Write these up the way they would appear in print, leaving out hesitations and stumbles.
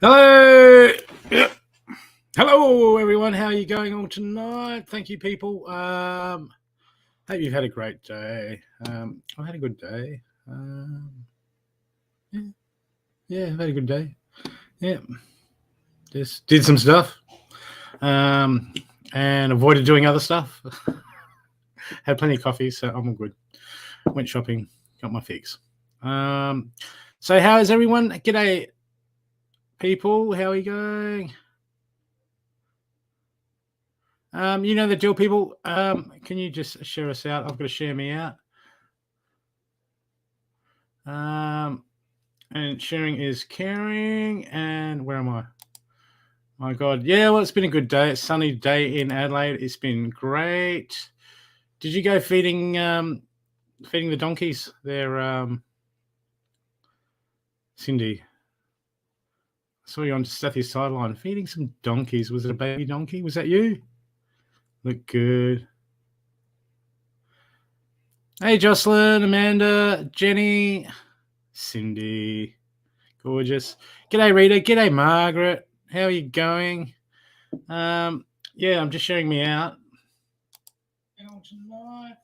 Hello. Yeah. Hello, everyone. How are you going on tonight? Thank you, people. Hope you've had a great day. I've had a good day. Yeah, I've had a good day. Yeah, just did some stuff and avoided doing other stuff. Had plenty of coffee, so I'm all good. Went shopping, got my fix. So how is everyone? G'day, people. How are you going? You know the deal, people. Can you just share us out? I've got to share me out. And sharing is caring. And where am I? My God. Yeah, well, it's been a good day. It's a sunny day in Adelaide. It's been great. Did you go feeding the donkeys? They're Cindy. I saw you on Steffi's sideline feeding some donkeys. Was it a baby donkey? Was that you? Look good. Hey, Jocelyn, Amanda, Jenny, Cindy. Gorgeous. G'day, Rita. G'day, Margaret. How are you going? Yeah, I'm just sharing me out.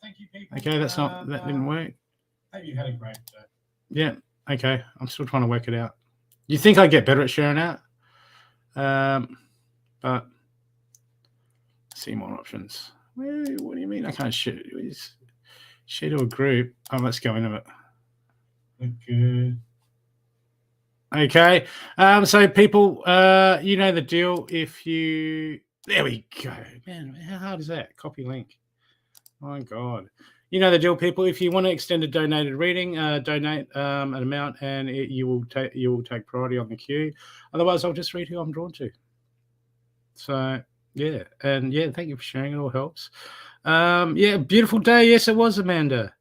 Thank you, people. Okay, that didn't work. Hope you had a great day. Yeah, okay. I'm still trying to work it out. You think I'd get better at sharing out? But see more options. What do you mean I can't share? Share to a group. Oh, let's go into it. Good. Okay. So people, you know the deal. There we go. Man, how hard is that? Copy link. My God. You know the deal, people. If you want to extend a donated reading, donate an amount, and you will take priority on the queue. Otherwise, I'll just read who I'm drawn to. So yeah, and yeah, thank you for sharing. It all helps. Yeah, beautiful day. Yes, it was, Amanda.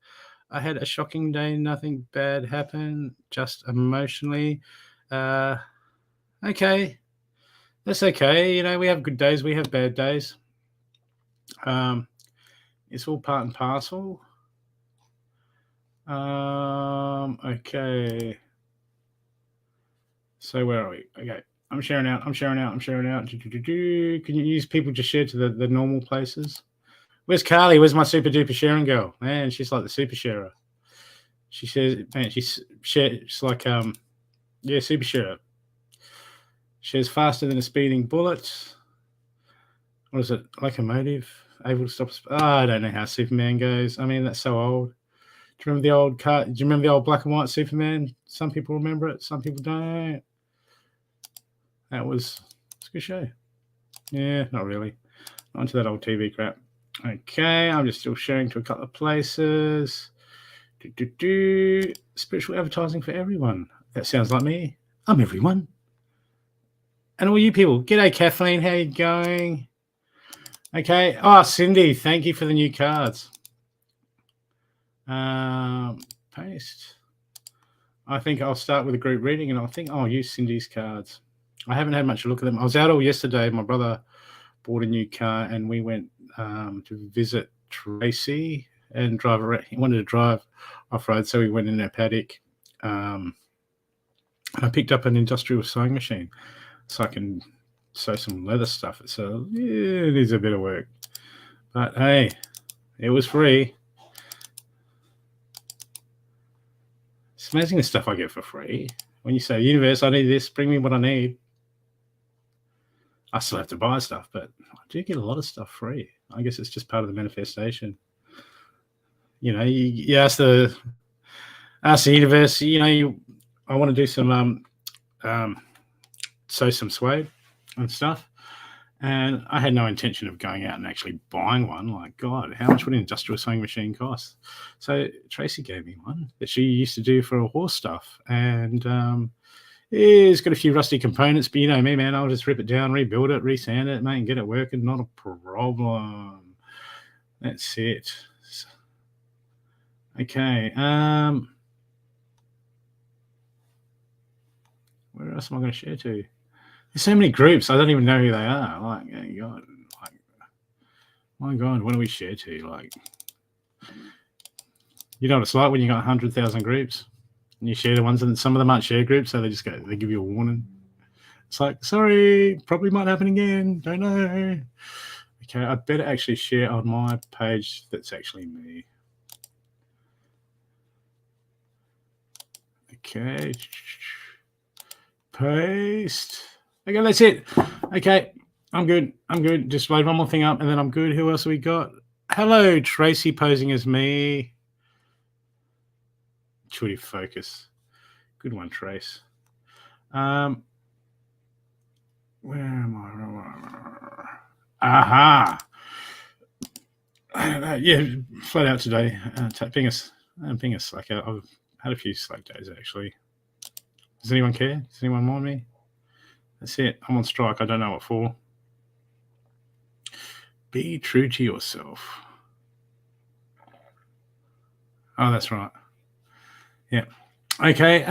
I had a shocking day. Nothing bad happened. Just emotionally. Okay, that's okay. You know, we have good days. We have bad days. It's all part and parcel. Okay. So where are we? Okay. I'm sharing out. Can you use people just share to the normal places? Where's Carly? Where's my super duper sharing girl? Man, she's like the super sharer. She says, man, she's like, super sharer. Shares faster than a speeding bullet. What is it? Locomotive? Able to stop. I don't know how Superman goes. I mean, that's so old. Do you remember the old car? Do you remember the old black and white Superman? Some people remember it. Some people don't. It's a good show. Yeah, not really. On to that old TV crap. Okay, I'm just still sharing to a couple of places. Spiritual advertising for everyone. That sounds like me. I'm everyone. And all you people. G'day, Kathleen. How you going? Okay. Oh, Cindy, thank you for the new cards. Paste. I think I'll start with a group reading, and I think I'll use Cindy's cards. I haven't had much look at them. I was out all yesterday. My brother bought a new car, and we went to visit Tracy and drive around. He wanted to drive off-road, so we went in our paddock. I picked up an industrial sewing machine, so I can sew some leather stuff. So yeah, it needs a bit of work, but hey, it was free. It's amazing the stuff I get for free. When you say, universe, I need this, bring me what I need. I still have to buy stuff, but I do get a lot of stuff free. I guess it's just part of the manifestation. You know, you ask the universe, you know, I want to do some sew some suede and stuff. And I had no intention of going out and actually buying one. Like, God, how much would an industrial sewing machine cost? So Tracy gave me one that she used to do for her horse stuff. And it's got a few rusty components, but you know me, man, I'll just rip it down, rebuild it, resand it, mate, and get it working. Not a problem. That's it. Okay. Where else am I going to share to? There's so many groups, I don't even know who they are. Like, oh God, like, my God, what do we share to? Like, you know what it's like when you got 100,000 groups and you share the ones, and some of them aren't share groups, so they give you a warning. It's like, sorry, probably might happen again. Don't know. Okay, I better actually share on my page. That's actually me. Okay. Paste. Okay, that's it. Okay, I'm good. I'm good. Just load one more thing up and then I'm good. Who else have we got? Hello, Tracy posing as me. Intuitive focus. Good one, Trace. Where am I? Aha. Yeah, flat out today. Ping us. Like I've had a few slack days actually. Does anyone care? Does anyone mind me? That's it. I'm on strike. I don't know what for. Be true to yourself. Oh, that's right. Yeah. Okay.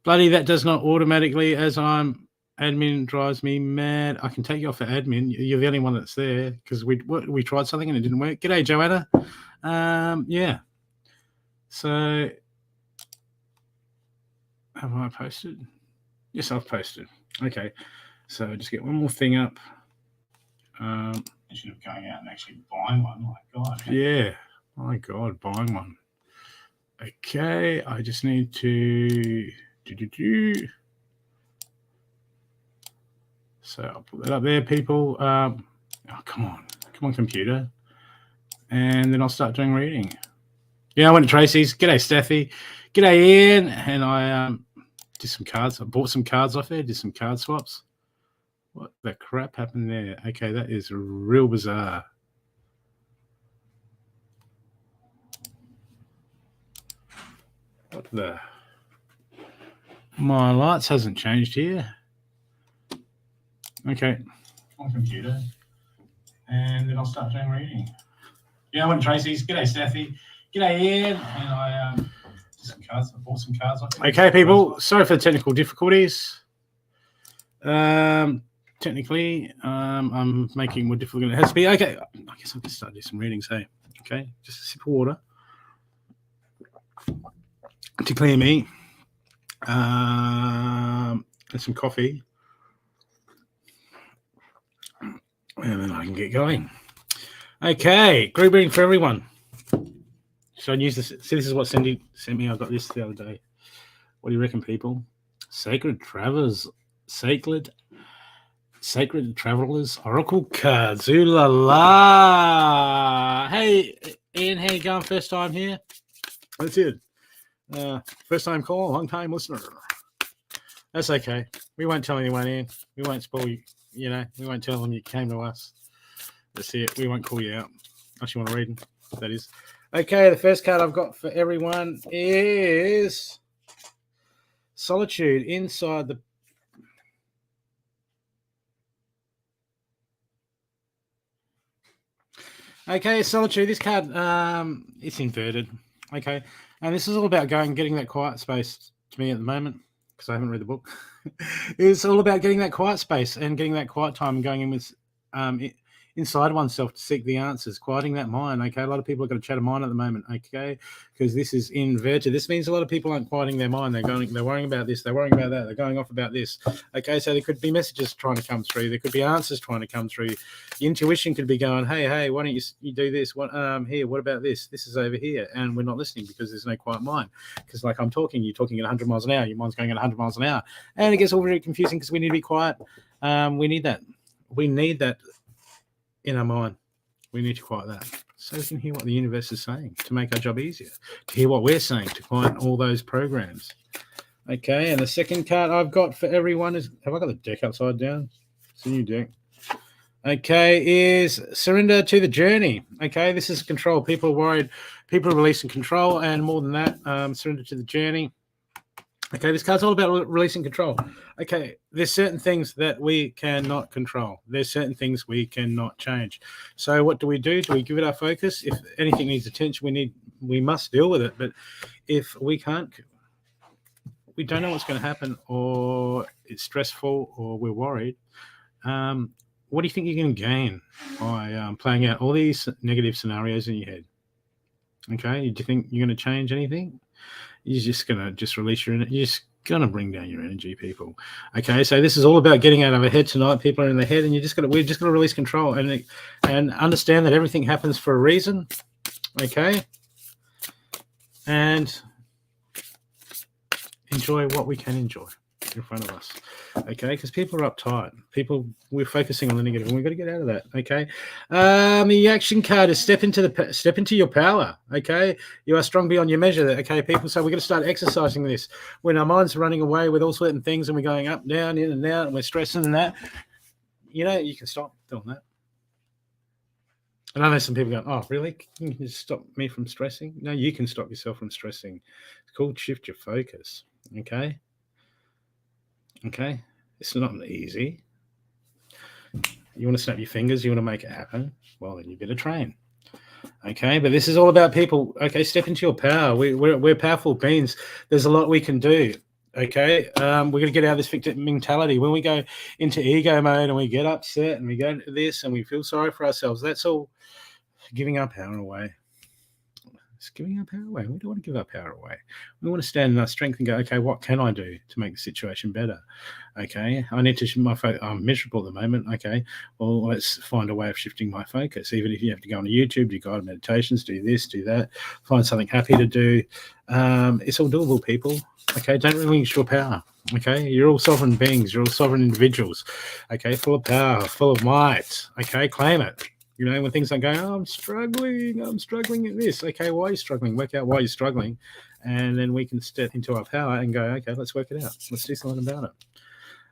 Bloody, that does not automatically, as I'm admin drives me mad. I can take you off for admin. You're the only one that's there because we tried something and it didn't work. G'day, Joanna. Yeah. So have I posted? Yes, I've posted. Okay. So just get one more thing up. Instead of going out and actually buying one. My God. Yeah. My God, buying one. Okay. I just need to So I'll put that up there, people. Oh, come on, computer. And then I'll start doing reading. Yeah, I went to Tracy's. G'day, Steffi. G'day, Ian. And I did some cards. I bought some cards off there, did some card swaps. What the crap happened there? Okay, that is real bizarre. What the? My lights hasn't changed here. Okay. On computer. And then I'll start doing reading. Yeah, I went to Tracy's. G'day, Steffi. G'day, Ian. And I did some cards. I bought some cards off there. Okay, people. Sorry for the technical difficulties. Technically, I'm making it more difficult than it has to be. Okay, I guess I'll just start doing some readings, hey? Okay, just a sip of water to clear me. And some coffee. And then I can get going. Okay, group reading for everyone. Should I use this? See, this is what Cindy sent me. I got this the other day. What do you reckon, people? Sacred Travelers Oracle cards. Ooh la la. Hey, Ian, how you going? First time here? That's it. First time call, long time listener. That's okay. We won't tell anyone, Ian. We won't spoil you. You know, we won't tell them you came to us. That's it. We won't call you out. Unless you want to read them. That is. Okay, the first card I've got for everyone is Solitude inside the... Okay, Solitude. This card, it's inverted. Okay, and this is all about getting that quiet space to me at the moment because I haven't read the book. It's all about getting that quiet space and getting that quiet time and going in with inside oneself to seek the answers, quieting that mind. Okay, a lot of people have got a chat of mind at the moment. Okay, because this is inverted. This means a lot of people aren't quieting their mind. They're worrying about this. They're worrying about that. They're going off about this. Okay, so there could be messages trying to come through. There could be answers trying to come through. The intuition could be going, hey, why don't you do this? What here? What about this? This is over here, and we're not listening because there's no quiet mind. Because like I'm talking, you're talking at 100 miles an hour. Your mind's going at 100 miles an hour, and it gets all very confusing because we need to be quiet. We need that. We need that in our mind. We need to quiet that so we can hear what the universe is saying to make our job easier, to hear what we're saying, to quiet all those programs. Okay, and the second card I've got for everyone is, have I got the deck upside down? It's a new deck. Okay, is Surrender to the Journey. Okay, this is control. People are worried. People are releasing control, and more than that, surrender to the journey. Okay, this card's all about releasing control. Okay, there's certain things that we cannot control. There's certain things we cannot change. So what do? Do we give it our focus? If anything needs attention, we must deal with it. But if we can't, we don't know what's going to happen, or it's stressful, or we're worried. What do you think you're going to gain by playing out all these negative scenarios in your head? Okay, do you think you're going to change anything? You're just going to release you're just going to bring down your energy, people. Okay, so this is all about getting out of our head tonight. People are in their head, and we're just going to release control and understand that everything happens for a reason. Okay, and enjoy what we can enjoy in front of us. Okay, because people are uptight. We're focusing on the negative, and we've got to get out of that. Okay, the action card is step into your power. Okay, you are strong beyond your measure. Okay, people. So we're going to start exercising this. When our minds are running away with all certain things, and we're going up, down, in and out, and we're stressing and that, you can stop doing that. And I know some people go, "Oh, really? Can you just stop me from stressing?" No, you can stop yourself from stressing. It's called shift your focus. Okay. Okay, it's not easy. You want to snap your fingers, you want to make it happen, well, then you better train. Okay, but this is all about people. Okay, step into your power. We're powerful beings. There's a lot we can do. Okay, we're going to get out of this victim mentality. When we go into ego mode and we get upset and we go into this and we feel sorry for ourselves, that's all giving our power away. It's giving our power away. We don't want to give our power away. We want to stand in our strength and go, okay, what can I do to make the situation better? Okay, I need to I'm miserable at the moment. Okay, well, let's find a way of shifting my focus. Even if you have to go on YouTube, do guided meditations, do this, do that, find something happy to do. It's all doable, people. Okay, don't relinquish your power. Okay, you're all sovereign beings. You're all sovereign individuals. Okay, full of power, full of might. Okay, claim it. When things are going, I'm struggling at this. Okay, why are you struggling? Work out why you're struggling. And then we can step into our power and go, okay, let's work it out. Let's do something about it.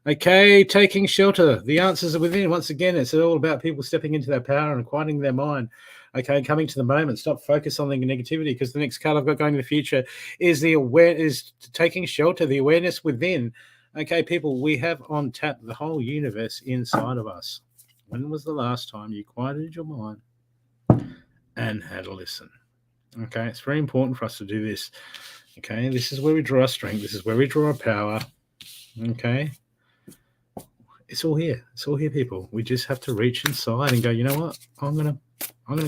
Okay, taking shelter. The answers are within. Once again, it's all about people stepping into their power and quieting their mind. Okay, coming to the moment. Stop focus on the negativity, because the next card I've got going in the future is taking shelter, the awareness within. Okay, people, we have on tap the whole universe inside of us. When was the last time you quieted your mind and had a listen? Okay, it's very important for us to do this. Okay, this is where we draw our strength. This is where we draw our power. Okay, it's all here. It's all here, people. We just have to reach inside and go, you know what? I'm gonna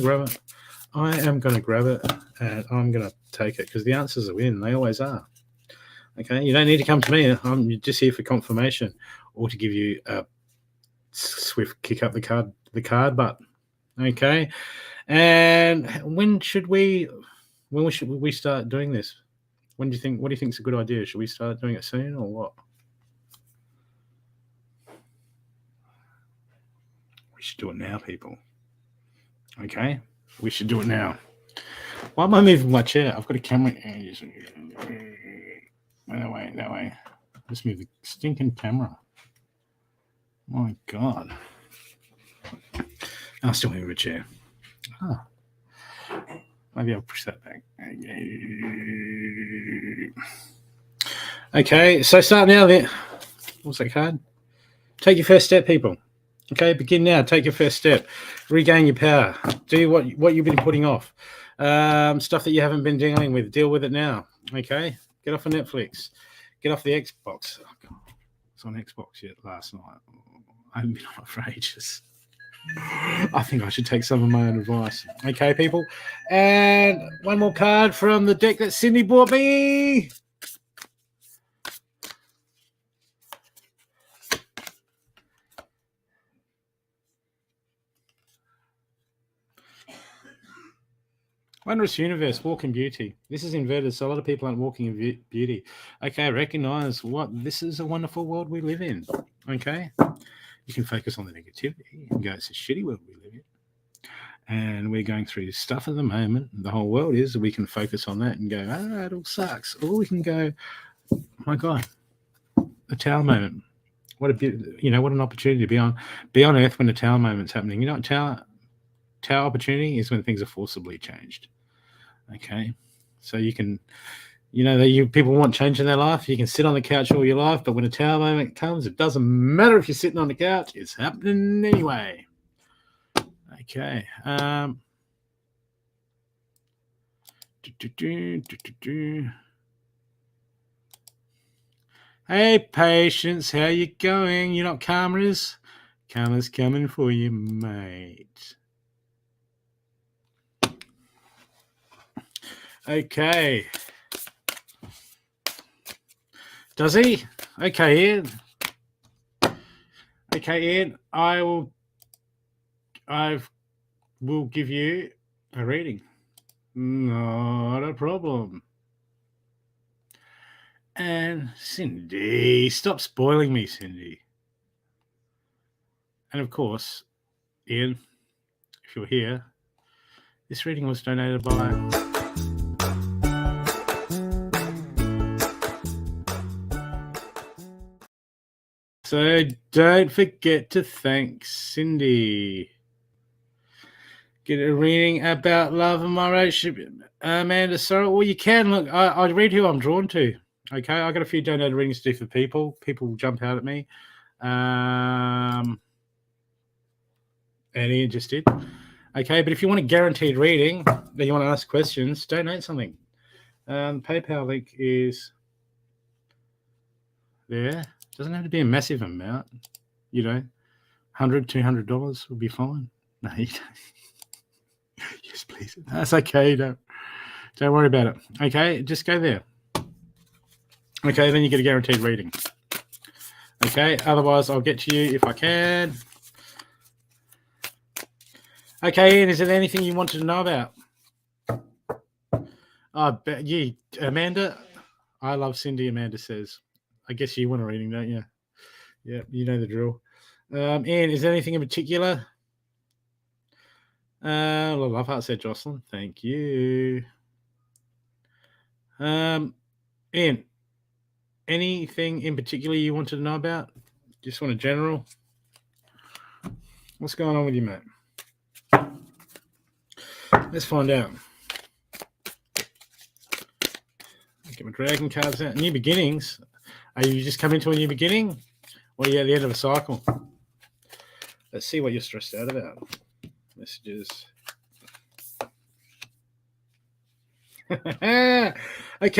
grab it. I am gonna grab it, and I'm gonna take it, because the answers are in. They always are. Okay, you don't need to come to me. I'm just here for confirmation or to give you a swift kick up the card button. Okay, and when should we start doing this? What do you think is a good idea? Should we start doing it soon or what? We should do it now, people. Okay, we should do it now. Why am I moving my chair? I've got a camera. That way. Just move the stinking camera. My God. I'll still move a chair. Maybe I'll push that back. Okay, so start now then. What's that card? Take your first step, people. Okay, begin now. Take your first step. Regain your power. Do what you've been putting off. Stuff that you haven't been dealing with. Deal with it now. Okay, get off of Netflix. Get off the Xbox. Oh, God. I was on Xbox yet last night. I haven't been on it for ages. I think I should take some of my own advice. Okay, people. And one more card from the deck that Cindy bought me. Wondrous Universe, walk in beauty. This is inverted, so a lot of people aren't walking in beauty. Okay, recognize this is a wonderful world we live in. Okay, you can focus on the negativity and go, it's a shitty world we live in. And we're going through stuff at the moment. The whole world is. We can focus on that and go, it all sucks. Or we can go, oh my God, the Tower moment. What an opportunity to be on Earth when the Tower moment's happening. You know what Tower opportunity is? When things are forcibly changed. Okay, so you can, people want change in their life. You can sit on the couch all your life, but when a Tower moment comes, it doesn't matter if you're sitting on the couch. It's happening anyway. Okay. Hey, Patience, how you going? You not cameras? Karma's coming for you, mate. Okay. Does he? Okay, Ian. Okay, Ian. I will give you a reading. Not a problem. And Cindy, stop spoiling me, Cindy. And of course, Ian, if you're here, this reading was donated by So don't forget to thank Cindy. Get a reading about love and my relationship, Amanda. Sorry, well, you can look. I read who I'm drawn to. Okay, I got a few donated readings to do for people. People jump out at me. And Ian just did. Okay, but if you want a guaranteed reading, that you want to ask questions, donate something. PayPal link is there. Doesn't have to be a massive amount. You know, $100, $200 would be fine. No, you don't. Yes, please. That's okay. Don't worry about it. Okay, just go there. Okay, then you get a guaranteed reading. Okay, otherwise I'll get to you if I can. Okay, Ian, is there anything you wanted to know about? Yeah, Amanda. I love Cindy, Amanda says. I guess you want a reading, don't you? Yeah, you know the drill. Ian, is there anything in particular? Love heart said Jocelyn. Thank you. Ian, anything in particular you wanted to know about? Just want a general. What's going on with you, mate? Let's find out. Get my dragon cards out. New beginnings. Are you just coming to a new beginning? Or are you at the end of a cycle? Let's see what you're stressed out about. Messages. Okay,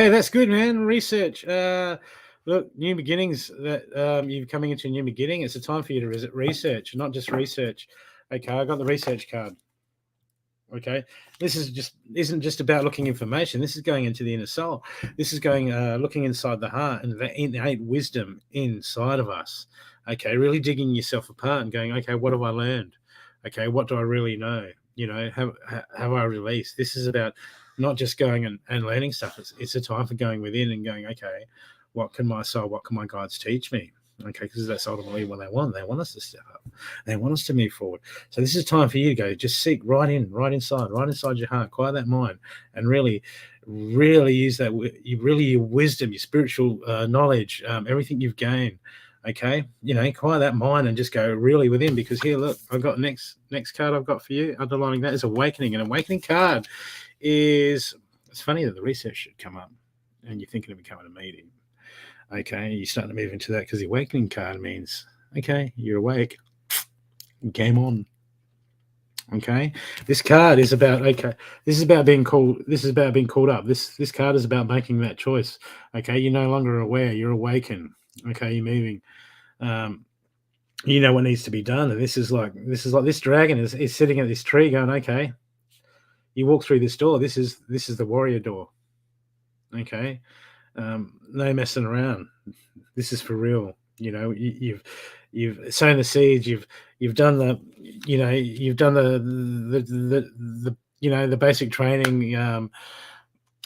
that's good, man. Research. Look, new beginnings. That you're coming into a new beginning. It's a time for you to visit research, not just research. Okay, I got the research card. Okay, this isn't just about looking information. This is going into the inner soul. This is going looking inside the heart and the innate wisdom inside of us. Okay, really digging yourself apart and going, okay, what have I learned? Okay, what do I really know? You know, have I released? This is about not just going and learning stuff. It's a time for going within and going, okay, what can my soul, what can my guides teach me? Okay, because that's ultimately what they want. They want us to step up. They want us to move forward. So this is time for you to go. Just seek right inside your heart. Quiet that mind, and really use that. Your wisdom, your spiritual knowledge, everything you've gained. Okay, quiet that mind and just go really within. Because here, look, I've got next card I've got for you. Underlining that is awakening. An awakening card is. It's funny that the research should come up, and you're thinking of becoming a medium. Okay, you're starting to move into that because the awakening card means, okay, you're awake. Game on. Okay, this card is about, this is about being called. This is about being called up. This card is about making that choice. Okay, you're no longer aware. You're awakened. Okay, you're moving. You know what needs to be done, and this is like this dragon is sitting at this tree, going, okay. You walk through this door. This is the warrior door. Okay. No messing around. This is for real. You've sown the seeds. You've done the the basic training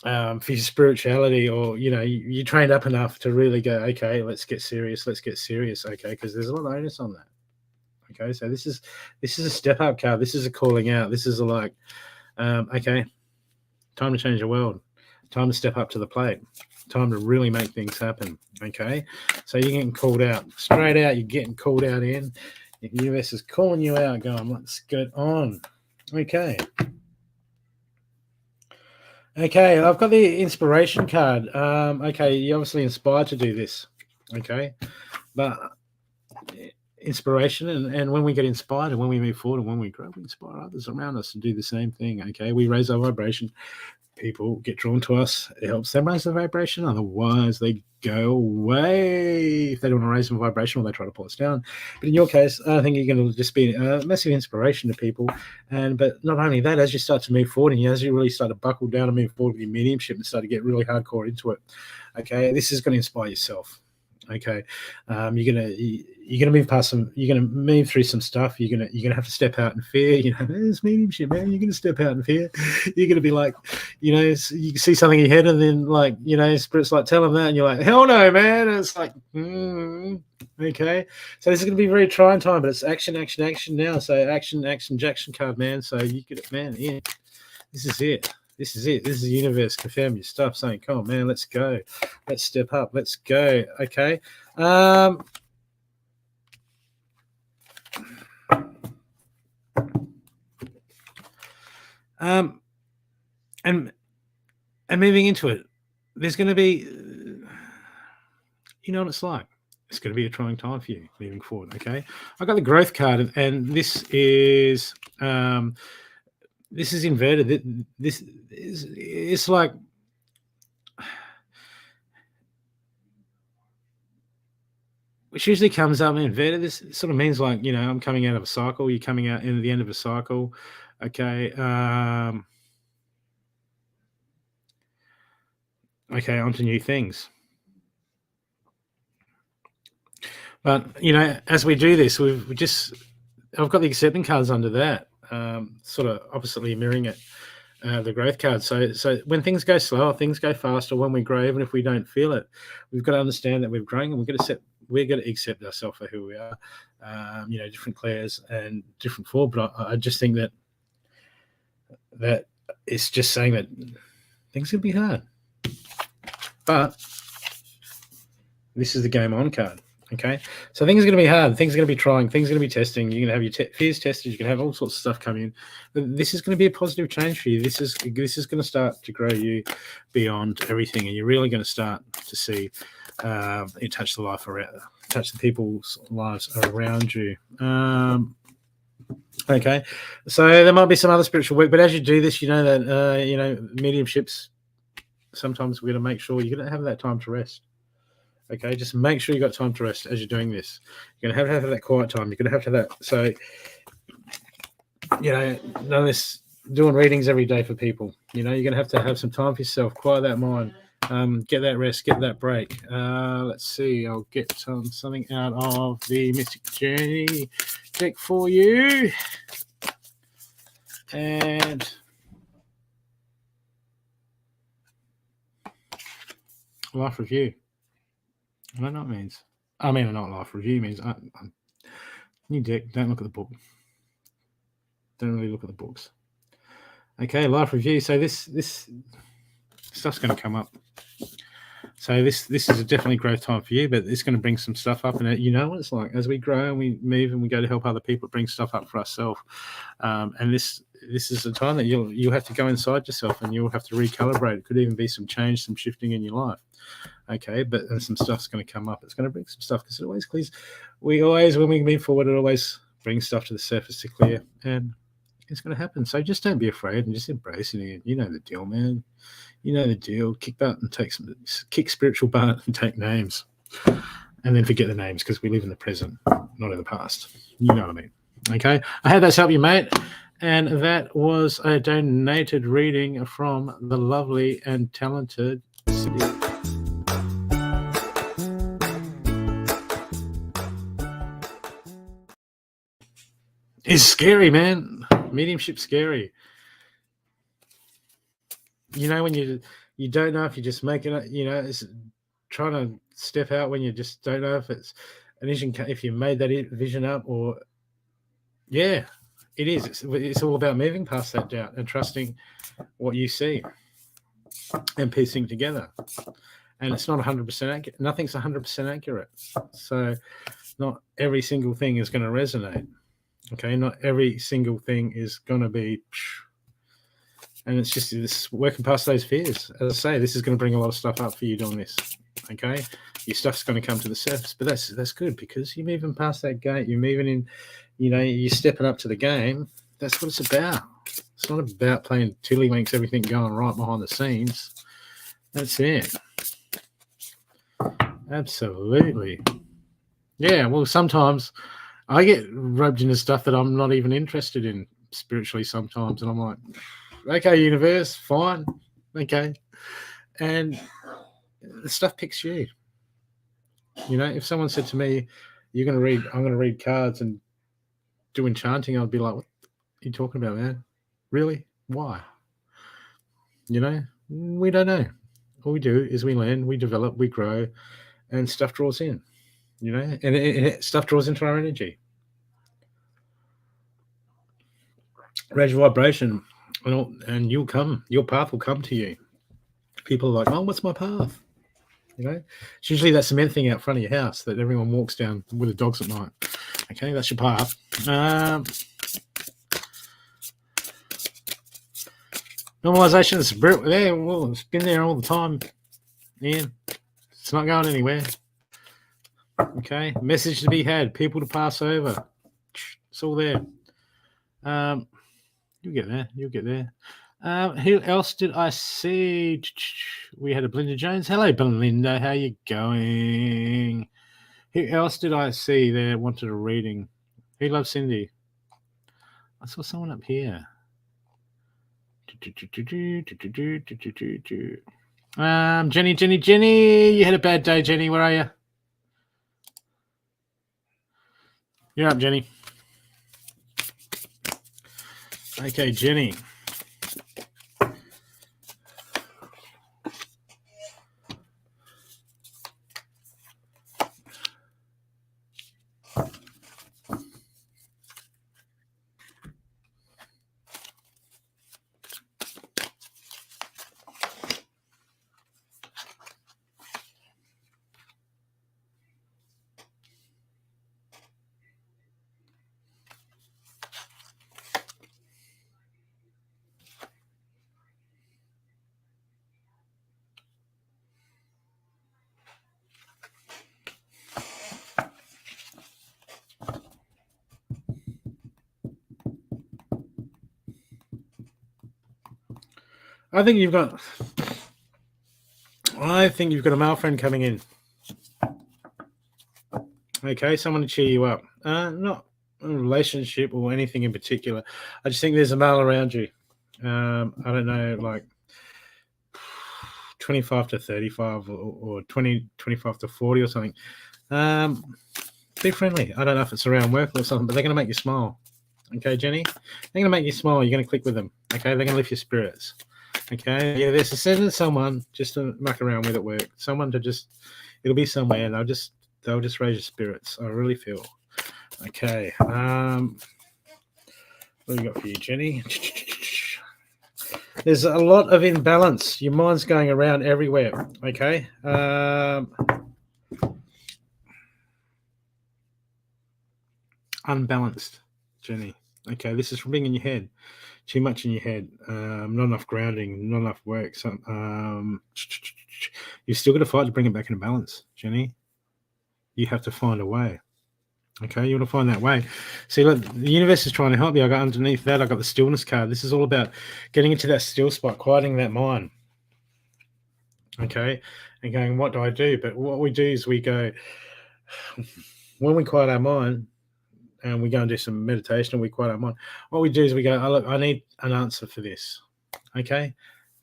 for your spirituality, or you trained up enough to really go, okay, let's get serious. Okay, because there's a lot of onus on that. Okay, so this is a step up card. This is a calling out. This is okay, time to change the world. Time to step up to the plate. Time to really make things happen. Okay, so you're getting called out straight out. You're getting called out in. The universe is calling you out, going, let's get on. Okay, I've got the inspiration card. Okay, you're obviously inspired to do this. Okay, but inspiration, and when we get inspired and when we move forward and when we grow, we inspire others around us to do the same thing. Okay, we raise our vibration. People get drawn to us. It helps them raise the vibration. Otherwise, they go away. If they don't want to raise some vibration, or they try to pull us down. But in your case, I think you're going to just be a massive inspiration to people. But not only that, as you start to move forward, and as you really start to buckle down and move forward with your mediumship and start to get really hardcore into it, Okay, this is going to inspire yourself. Okay, you're gonna move past some. You're gonna move through some stuff. You're gonna have to step out in fear. It's mediumship, man. You're gonna step out in fear. You're gonna be like, you can see something in your head, and then like, spirits like tell them that, and you're like, hell no, man. And it's like, okay. So this is gonna be a very trying time, but it's action, action, action now. So action, action, Jackson card, man. So you get it, man. Yeah, this is it. This is it. This is the universe. Confirm your stuff. Saying, come on, man, let's go. Let's step up. Let's go. Okay. And moving into it, there's going to be, what it's like. It's going to be a trying time for you moving forward. Okay. I got the growth card, and this is inverted. This is, it's like, which usually comes up inverted. This sort of means like, I'm coming out of a cycle. You're coming out in the end of a cycle. Okay. Okay, onto new things. But, as we do this, I've got the accepting cards under that, sort of oppositely mirroring it, the growth card. So when things go slower, things go faster. When we grow, even if we don't feel it, we've got to understand that we're growing, and we're going to accept ourselves for who we are. Different clairs and different form. But I just think that it's just saying that things can be hard. But this is the game on card. Okay, so things are going to be hard. Things are going to be trying. Things are going to be testing. You're going to have your fears tested. You're going to have all sorts of stuff come in. But this is going to be a positive change for you. This is going to start to grow you beyond everything, and you're really going to start to see it touch the people's lives around you. Okay, so there might be some other spiritual work, but as you do this, that mediumships. Sometimes we're going to make sure you're going to have that time to rest. Okay, just make sure you got time to rest as you're doing this. You're going to have that quiet time. You're going to have that. So, none of this doing readings every day for people. You're going to have some time for yourself, quiet that mind, get that rest, get that break. Let's see. I'll get something out of the Mystic Journey deck for you. And life review. I don't know what it means. I mean, not life review means new deck. Don't look at the book. Don't really look at the books. Okay, life review. So this stuff's going to come up. So this is a definitely growth time for you, but it's going to bring some stuff up, and what it's like as we grow and we move and we go to help other people, it brings stuff up for ourselves. And this is a time that you'll have to go inside yourself and you'll have to recalibrate. It could even be some change, some shifting in your life. Okay, but some stuff's going to come up. It's going to bring some stuff because it always clears. When we move forward, it always brings stuff to the surface to clear, and it's going to happen. So just don't be afraid and just embrace it. You know the deal, man. You know the deal. Kick butt and kick spiritual butt and take names, and then forget the names because we live in the present, not in the past. You know what I mean? Okay. I hope that's helped you, mate. And that was a donated reading from the lovely and talented City. It's scary, man. Mediumship's scary. When you don't know if you're just making it, it's trying to step out when you just don't know if it's an vision, if you made that vision up or, yeah, it is. It's all about moving past that doubt and trusting what you see and piecing together. And it's not 100% accurate. Nothing's 100% accurate. So not every single thing is going to resonate. Okay, not every single thing is going to be, and it's just this working past those fears. As I say, this is going to bring a lot of stuff up for you doing this. Okay, your stuff's going to come to the surface, but that's good because you're moving past that gate. You're moving in, you're stepping up to the game. That's what it's about. It's not about playing tiddlywinks, everything going right behind the scenes. That's it. Absolutely. Yeah. Well, sometimes I get roped into stuff that I'm not even interested in spiritually sometimes. And I'm like, okay, universe, fine. Okay. And the stuff picks you. You know, if someone said to me, I'm going to read cards and do enchanting, I'd be like, what are you talking about, man? Really? Why? You know, we don't know. All we do is we learn, we develop, we grow, and stuff draws in, you know, and stuff draws into our energy. Raise your vibration, and your path will come to you. People are like, oh, what's my path? You know, it's usually that cement thing out front of your house that everyone walks down with the dogs at night. Okay, that's your path. Normalization is there. Well, it's been there all the time. Yeah, it's not going anywhere. Okay, message to be had, people to pass over. It's all there. You'll get there. You'll get there. Who else did I see? We had a Belinda Jones. Hello, Belinda. How you going? Who else did I see there wanted a reading? Who loves Cindy? I saw someone up here. Jenny. You had a bad day, Jenny. Where are you? You're up, Jenny. Okay, Jenny. I think you've got a male friend coming in. Okay, someone to cheer you up. Not a relationship or anything in particular. I just think there's a male around you. I don't know, like 25 to 35 or 25 to 40 or something. Be friendly. I don't know if it's around work or something, but they're going to make you smile. Okay, Jenny? They're going to make you smile. You're going to click with them. Okay, they're going to lift your spirits. Okay, yeah, there's a certain someone just to muck around with at work. Someone to just, it'll be somewhere, and they'll just raise your spirits. I really feel. Okay. What do you got for you, Jenny? There's a lot of imbalance. Your mind's going around everywhere. Okay. Unbalanced, Jenny. Okay, this is ringing in your head. Too much in your head. Not enough grounding. Not enough work. You've still got to fight to bring it back into balance, Jenny. You have to find a way. Okay, you want to find that way. See, look, the universe is trying to help you. I got underneath that, I got the stillness card. This is all about getting into that still spot, quieting that mind. Okay, and going, what do I do? But what we do is we go, when we quiet our mind and we go and do some meditation and we quiet our mind, what we do is we go, oh, look, I need an answer for this. Okay,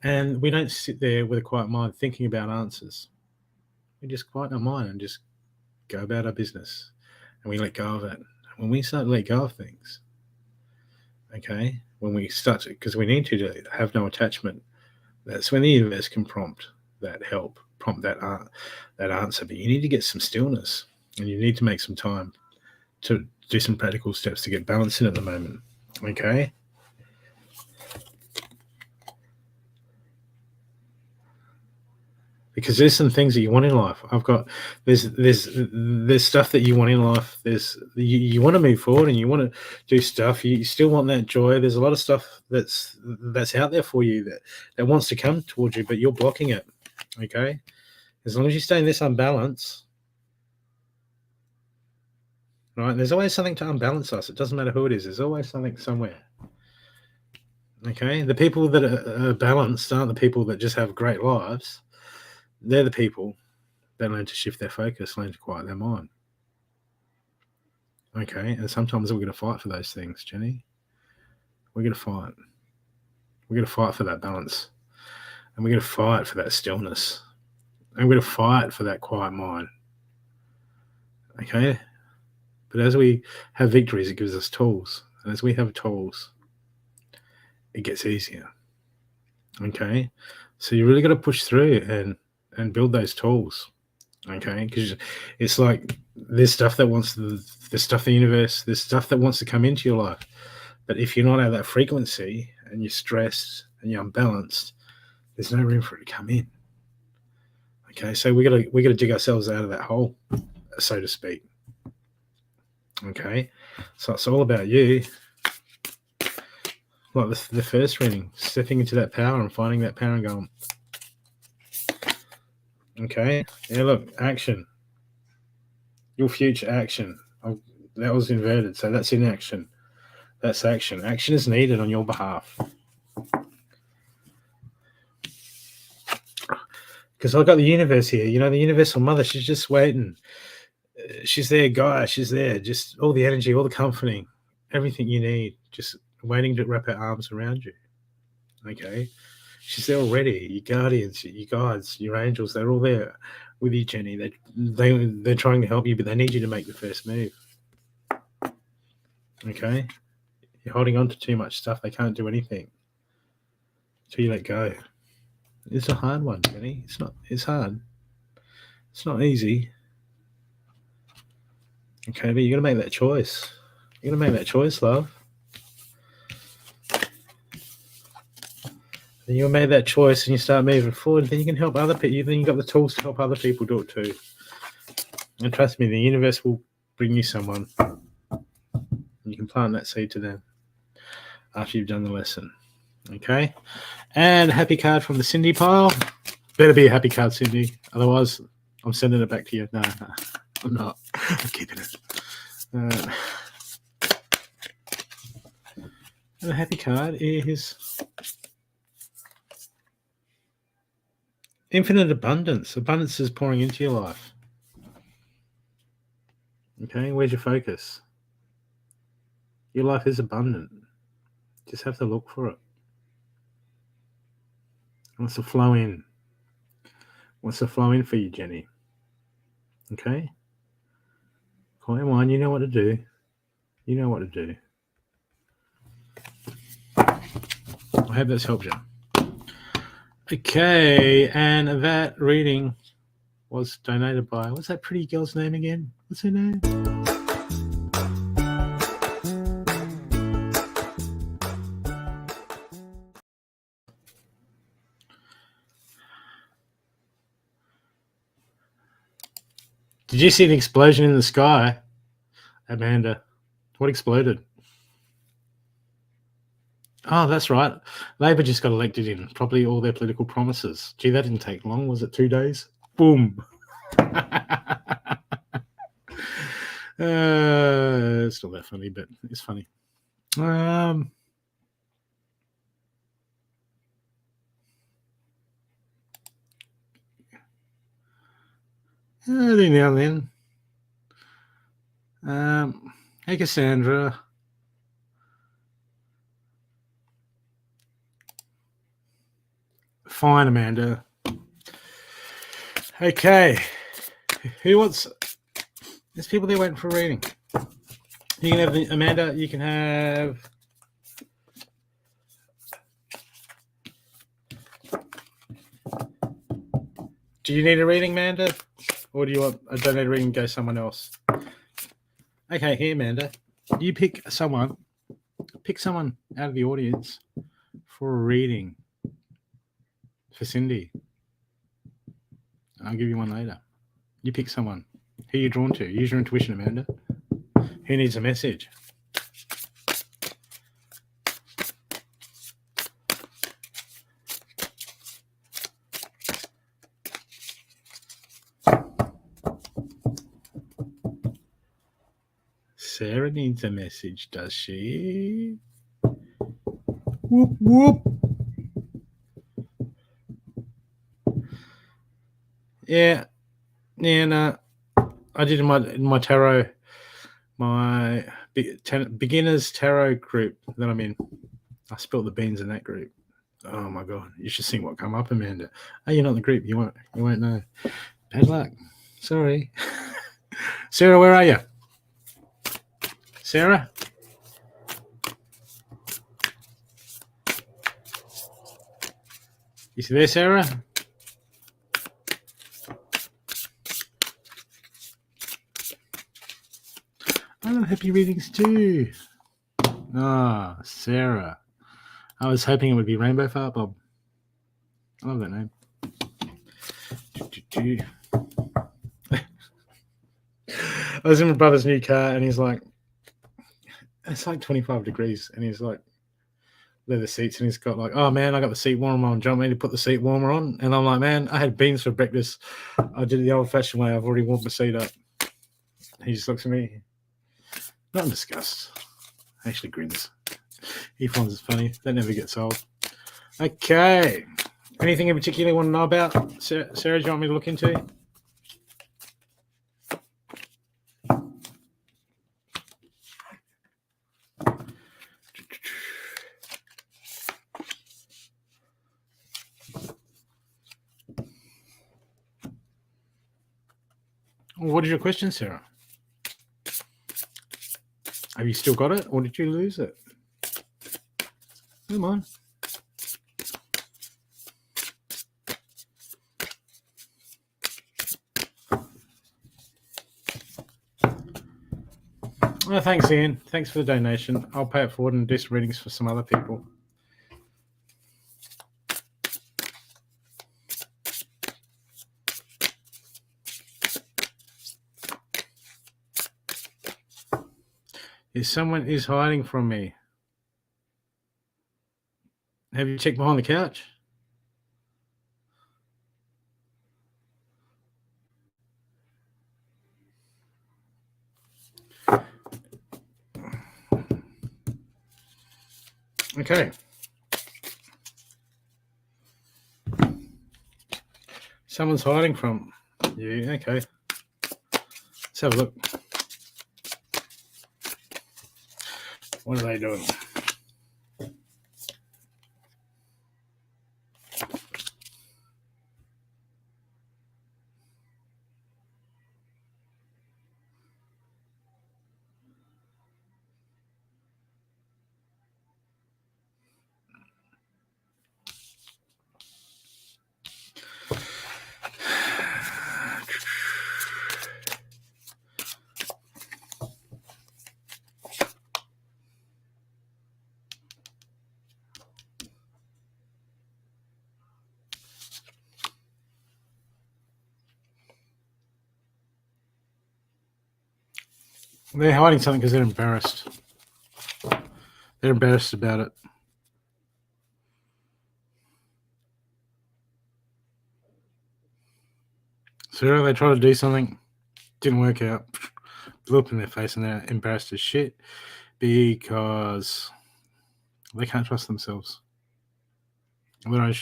and we don't sit there with a quiet mind thinking about answers. We just quiet our mind and just go about our business. And we let go of it. When we start to let go of things, okay, when we start to, because we need to have no attachment, that's when the universe can prompt that help, prompt that answer. But you need to get some stillness, and you need to make some time to do some practical steps to get balance in at the moment. Okay. Because there's some things that you want in life. There's stuff that you want in life. You want to move forward and you want to do stuff. You still want that joy. There's a lot of stuff that's out there for you that wants to come towards you, but you're blocking it. Okay, as long as you stay in this unbalance, right? There's always something to unbalance us. It doesn't matter who it is. There's always something somewhere. Okay, the people that are balanced aren't the people that just have great lives. They're the people that learn to shift their focus, learn to quiet their mind. Okay, and sometimes we're going to fight for those things, Jenny. We're going to fight. We're going to fight for that balance. And we're going to fight for that stillness. I'm going to fight for that quiet mind. Okay? But as we have victories, it gives us tools. And as we have tools, it gets easier. Okay? So you really got to push through and build those tools. Okay? Because it's like there's stuff that wants the stuff in the universe, there's stuff that wants to come into your life. But if you're not at that frequency and you're stressed and you're unbalanced, there's no room for it to come in. Okay, so we gotta dig ourselves out of that hole, so to speak. Okay, so it's all about you. Like the first reading, stepping into that power and finding that power and going. Okay, yeah, look, action. Your future action. Oh, that was inverted, so that's in action. That's action. Action is needed on your behalf. Because I've got the universe here, the universal mother, she's just waiting. She's there, guys, she's there. Just all the energy, all the comforting, everything you need, just waiting to wrap her arms around you. Okay? She's there already. Your guardians, your guides, your angels, they're all there with you, Jenny. They're trying to help you, but they need you to make the first move. Okay? You're holding on to too much stuff. They can't do anything until you let go. It's a hard one, Jenny. It's hard. It's not easy. Okay, but you got to make that choice. You got to make that choice, love. And you made that choice and you start moving forward, then you can help other people. Then you got the tools to help other people do it too. And trust me, the universe will bring you someone. You can plant that seed to them after you've done the lesson. Okay? And a happy card from the Cindy pile. Better be a happy card, Cindy. Otherwise, I'm sending it back to you. No, I'm not. I'm keeping it. And the happy card is infinite abundance. Abundance is pouring into your life. Okay, where's your focus? Your life is abundant. Just have to look for it. It wants to flow in. It wants to flow in for you, Jenny. Okay? Come on, you know what to do. You know what to do. I hope that's helped you. Okay, and that reading was donated by, what's that pretty girl's name again? What's her name? Did you see an explosion in the sky, Amanda? What exploded? Oh, that's right. Labor just got elected in. Probably all their political promises. Gee, that didn't take long. Was it 2 days? Boom. It's not that funny, but it's funny. Every now and then. Hey, Cassandra. Fine, Amanda. Okay. Who wants... There's people there waiting for a reading. You can have Amanda, you can have... Do you need a reading, Amanda? Or do you want a donated reading to go someone else? Okay, here, Amanda. You pick someone out of the audience for a reading for Cindy. I'll give you one later. You pick someone. Who are you drawn to? Use your intuition, Amanda. Who needs a message? Sarah needs a message, does she? Whoop, whoop. Yeah. And I did in my tarot, my beginner's tarot group that I'm in. I spilled the beans in that group. Oh my god, you should see what come up, Amanda. Oh, you're not in the group. You won't know. Bad luck. Sorry. Sarah, where are you? Sarah? You see there, Sarah? I love happy readings too. Ah, Sarah. I was hoping it would be Rainbow Fart Bob. I love that name. I was in my brother's new car and he's like, it's like 25 degrees. And he's like, leather seats. And he's got like, oh man, I got the seat warmer on. Do you want me to put the seat warmer on? And I'm like, man, I had beans for breakfast. I did it the old fashioned way. I've already warmed the seat up. He just looks at me, not in disgust. Actually grins. He finds it funny. That never gets old. Okay. Anything in particular you want to know about? Sarah, do you want me to look into? What is your question, Sarah? Have you still got it, or did you lose it? Come on. Oh, thanks, Ian. Thanks for the donation. I'll pay it forward and do some readings for some other people. If someone is hiding from me, have you checked behind the couch? Okay. Someone's hiding from you. Okay. Let's have a look. What are they doing? They're hiding something because they're embarrassed. They're embarrassed about it. So they try to do something, didn't work out. Blew up in their face and they're embarrassed as shit because they can't trust themselves. Their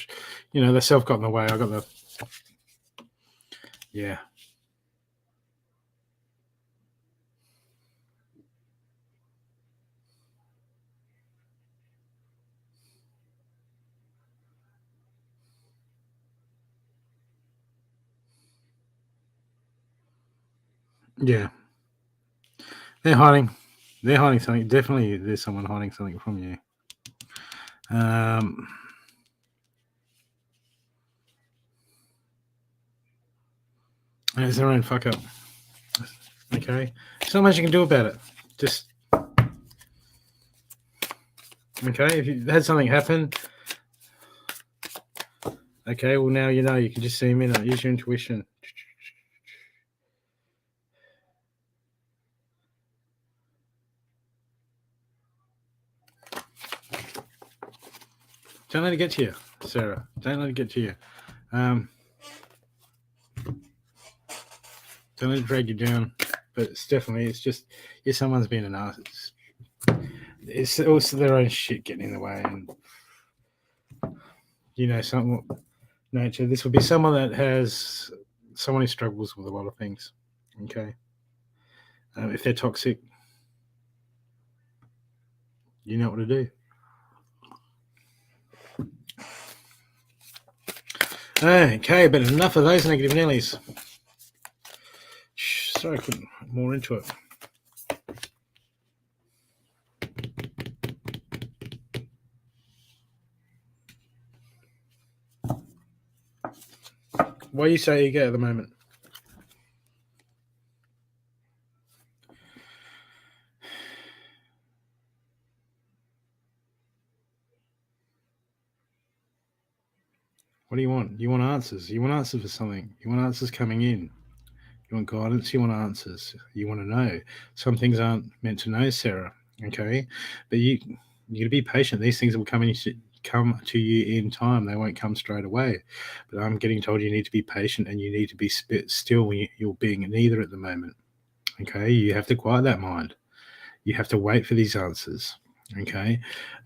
self got in the way. I got the yeah. Yeah. They're hiding something. Definitely there's someone hiding something from you. It's their own fuck up. Okay. So much you can do about it. Just okay, if you had something happen, okay, well now you know you can just see in. Use your intuition. Don't let it get to you, Sarah. Don't let it get to you. Don't let it drag you down. But it's just someone's being an artist. It's also their own shit getting in the way, and something nature. This would be someone who struggles with a lot of things. Okay, if they're toxic, you know what to do. Okay, but enough of those negative Nellies. Sorry, I couldn't more into it. What do you say you get at the moment? What do you want? You want answers. You want answers for something. You want answers coming in. You want guidance. You want answers. You want to know. Some things aren't meant to know, Sarah. Okay, but you got to be patient. These things will come to you in time. They won't come straight away. But I'm getting told you need to be patient and you need to be still when you're being neither at the moment. Okay, you have to quiet that mind. You have to wait for these answers. Okay,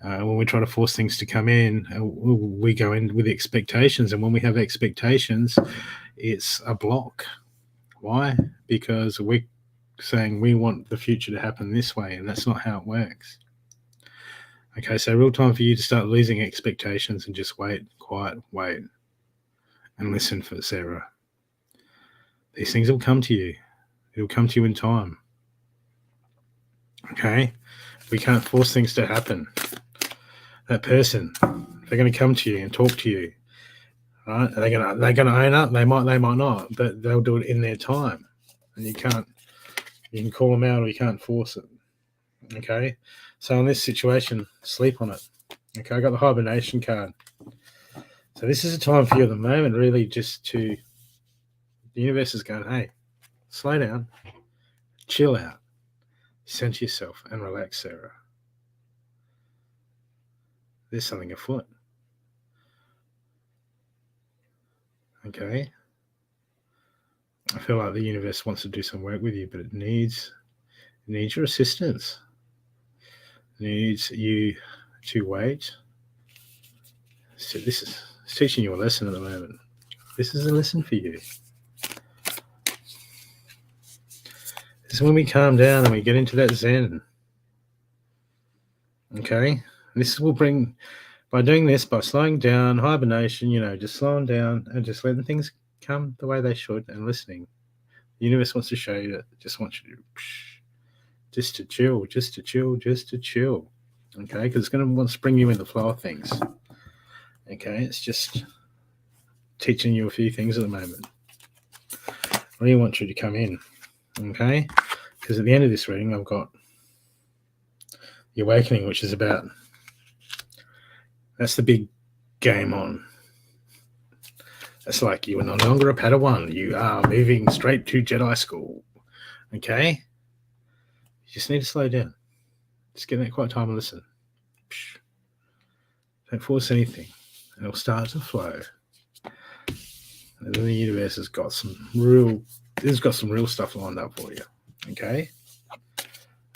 when we try to force things to come in, we go in with expectations, and when we have expectations, it's a block. Why? Because we're saying we want the future to happen this way, and that's not how it works. Okay, so real time for you to start losing expectations and just wait, quiet, wait, and listen for Sarah. These things will come to you. It'll come to you in time. Okay, we can't force things to happen. That person, they're going to come to you and talk to you. Right? They're going to own up. They might not, but they'll do it in their time, and you can call them out or you can't force it. Okay, so in this situation, sleep on it. Okay, I got the hibernation card. So this is a time for you at the moment, really, just to. The universe is going, hey, slow down, chill out, center yourself, and relax, Sarah. There's something afoot. Okay. I feel like the universe wants to do some work with you, but it needs your assistance. It needs you to wait. So this is teaching you a lesson at the moment. This is a lesson for you. This is when we calm down and we get into that Zen. Okay? This will bring, by doing this, by slowing down, hibernation, just slowing down and just letting things come the way they should and listening. The universe wants to show you that, just wants you to, just to chill. Okay? Because it's going to want to bring you in the flow of things. Okay? It's just teaching you a few things at the moment. I really want you to come in. Okay? Because at the end of this reading, I've got the awakening, which is about, that's the big game on. It's like you are no longer a Padawan. You are moving straight to Jedi school. Okay? You just need to slow down. Just get that quiet time and listen. Don't force anything. And it'll start to flow. And then the universe has got some real stuff lined up for you. Okay?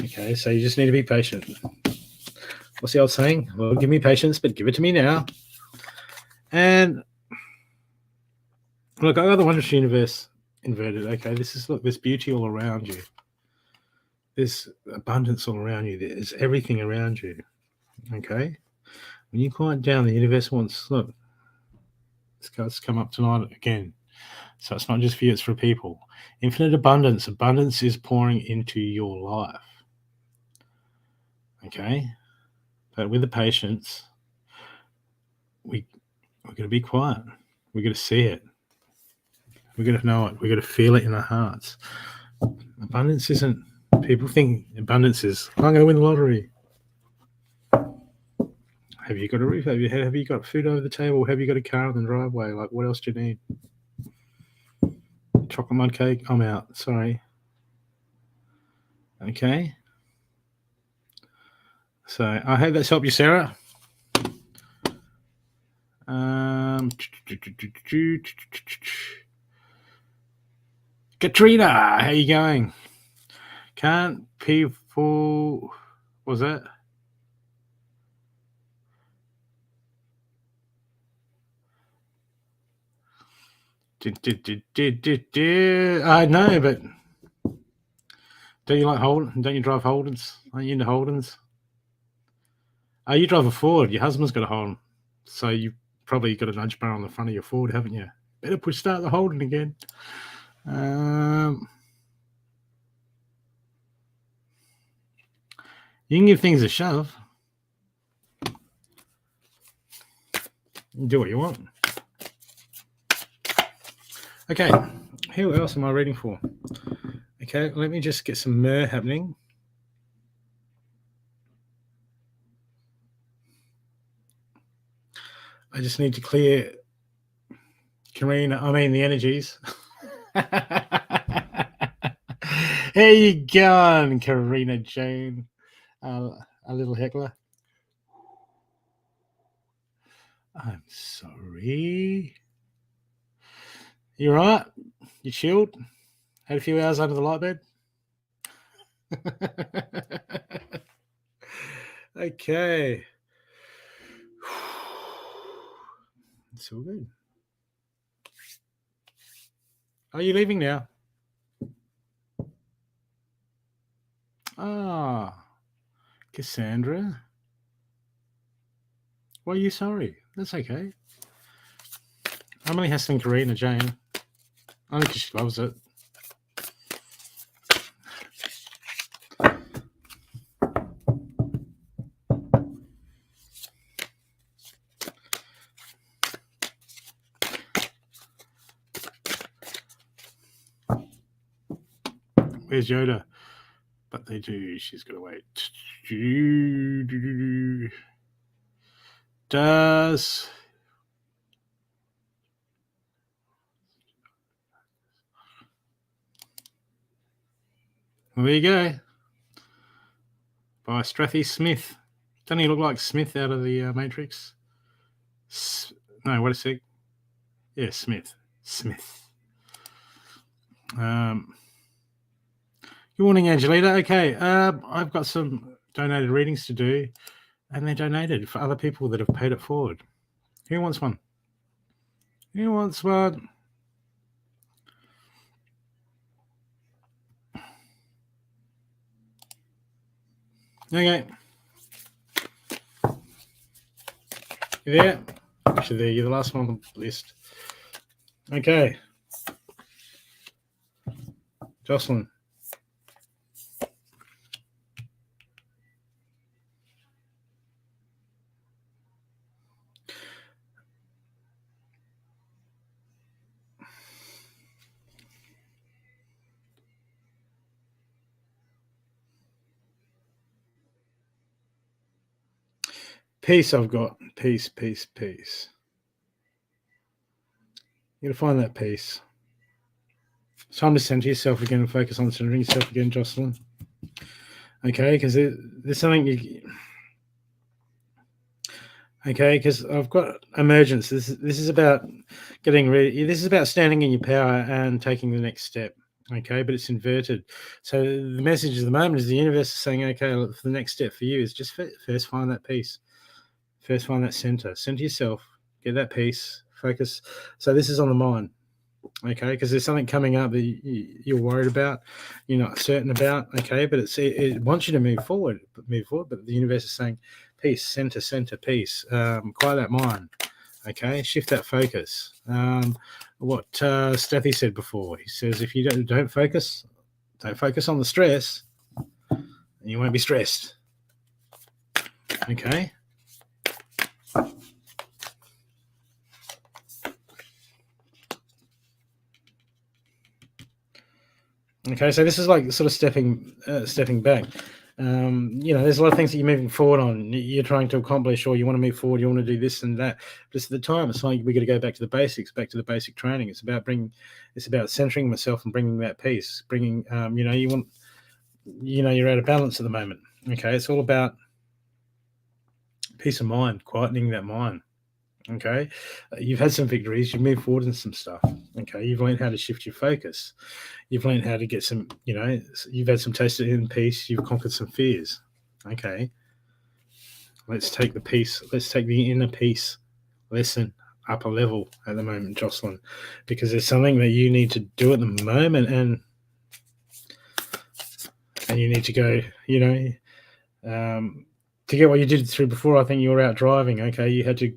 Okay, so you just need to be patient. What's the old saying? Well, give me patience, but give it to me now. And look, I got the Wondrous Universe inverted. Okay, there's beauty all around you. There's abundance all around you. There's everything around you. Okay? When you quiet down, the universe wants, look, this card's come up tonight again. So it's not just for you, it's for people. Infinite abundance. Abundance is pouring into your life. Okay? But with the patience, we're going to be quiet. We're going to see it. We're going to know it. We're going to feel it in our hearts. Abundance isn't, people think abundance is, I'm going to win the lottery. Have you got a roof? Have you got food over the table? Have you got a car in the driveway? Like, what else do you need? Chocolate mud cake? I'm out. Sorry. Okay. So I hope that's helped you, Sarah. Katrina, how you going? Can't people... What was that? I know, but don't you like Holden? Don't you drive Holdens? Aren't you into Holdens? Oh, you drive a Ford. Your husband's got a Holden. So you probably got a nudge bar on the front of your Ford, haven't you? Better start the holding again. You can give things a shove. You do what you want. Okay, who else am I reading for? Okay, let me just get some myrrh happening. I just need to clear Karina, the energies. There you go, Karina Jane, a little heckler. I'm sorry. You right? You chilled? Had a few hours under the light bed? Okay. It's all good. Are you leaving now? Cassandra. Why are you sorry? That's okay. I'm only hassling Karina Jane. Only because she loves it. Where's Yoda? But they do. She's got to wait. Does well, there you go. By Strathy Smith. Doesn't he look like Smith out of the Matrix? No, what is it? Yeah, Smith. Good morning, Angelita. Okay, I've got some donated readings to do, and they're donated for other people that have paid it forward. Who wants one? Who wants one? Okay. You there? Actually, there. You're the last one on the list. Okay. Jocelyn. Peace I've got. Peace. You gotta find that peace. It's time to center yourself again and focus on centering yourself again, Jocelyn. Okay, because there's something you... Okay, because I've got emergence. This is about getting ready. This is about standing in your power and taking the next step. Okay, but it's inverted. So the message of the moment is the universe is saying, okay, look, the next step for you is just first find that peace. First find that center. Center yourself. Get that peace. Focus. So this is on the mind. Okay, because there's something coming up that you're worried about, you're not certain about. Okay, but it wants you to move forward. But the universe is saying, peace, center, peace. Quiet that mind. Okay, shift that focus. What Steffi said before, he says, if you don't focus on the stress, you won't be stressed. Okay. Okay, so this is like sort of stepping back. There's a lot of things that you're moving forward on. You're trying to accomplish, or you want to move forward. You want to do this and that. Just at the time, it's like we got to go back to the basics, back to the basic training. It's about centering myself and bringing that peace. Bringing, you're out of balance at the moment. Okay, it's all about peace of mind, quietening that mind. Okay, you've had some victories. You've moved forward in some stuff. Okay, you've learned how to shift your focus. You've learned how to get some, you've had some taste of inner peace. You've conquered some fears. Okay, let's take the peace. Let's take the inner peace lesson up a level at the moment, Jocelyn, because there's something that you need to do at the moment, and you need to go. To get what you did through before. I think you were out driving. Okay, you had to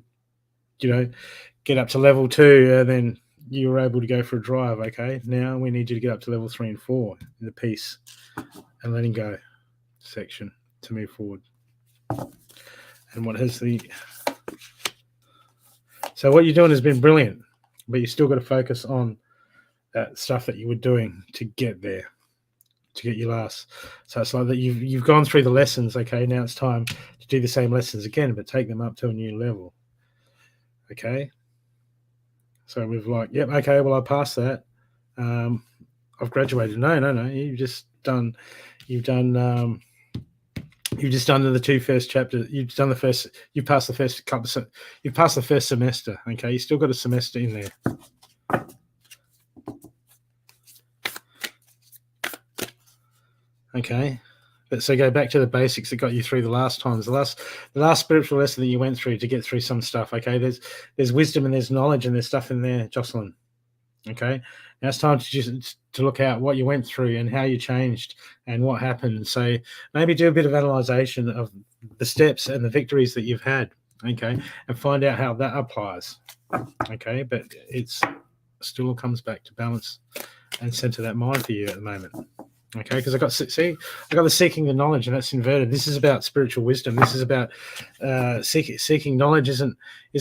get up to level 2, and then you were able to go for a drive. Okay, now we need you to get up to level 3 and 4 in the peace and letting go section to move forward. And what you're doing has been brilliant, but you still got to focus on that stuff that you were doing to get there, to get your last. So it's like that you've gone through the lessons. Okay, now it's time to do the same lessons again, but take them up to a new level. Okay, so we've yep, okay, well, I passed that. I've graduated. No, you've just done the 2 first chapters. You've passed the first couple. You've passed the first semester. Okay, you still got a semester in there. Okay, but so go back to the basics that got you through the last times. The last spiritual lesson that you went through to get through some stuff. Okay, there's wisdom and there's knowledge and there's stuff in there, Jocelyn. Okay, now it's time to look at what you went through and how you changed and what happened. So maybe do a bit of analyzation of the steps and the victories that you've had. Okay, and find out how that applies. Okay, but it's still comes back to balance and center that mind for you at the moment. Okay, because I got the seeking the knowledge, and that's inverted. This is about spiritual wisdom. This is about seeking knowledge. Isn't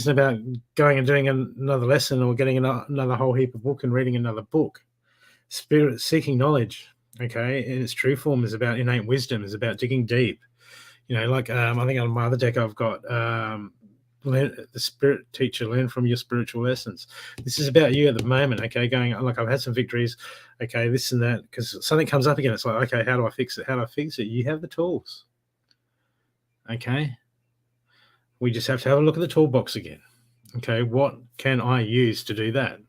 about going and doing another lesson or getting another whole heap of book and reading another book. Seeking knowledge, okay, in its true form is about innate wisdom. Is about digging deep. I think on my other deck I've got the spirit teacher, learn from your spiritual lessons. This is about you at the moment. Okay, going like I've had some victories. Okay, this and that, because something comes up again. It's like, okay, how do I fix it? How do I fix it? You have the tools. Okay, we just have to have a look at the toolbox again. Okay, what can I use to do that?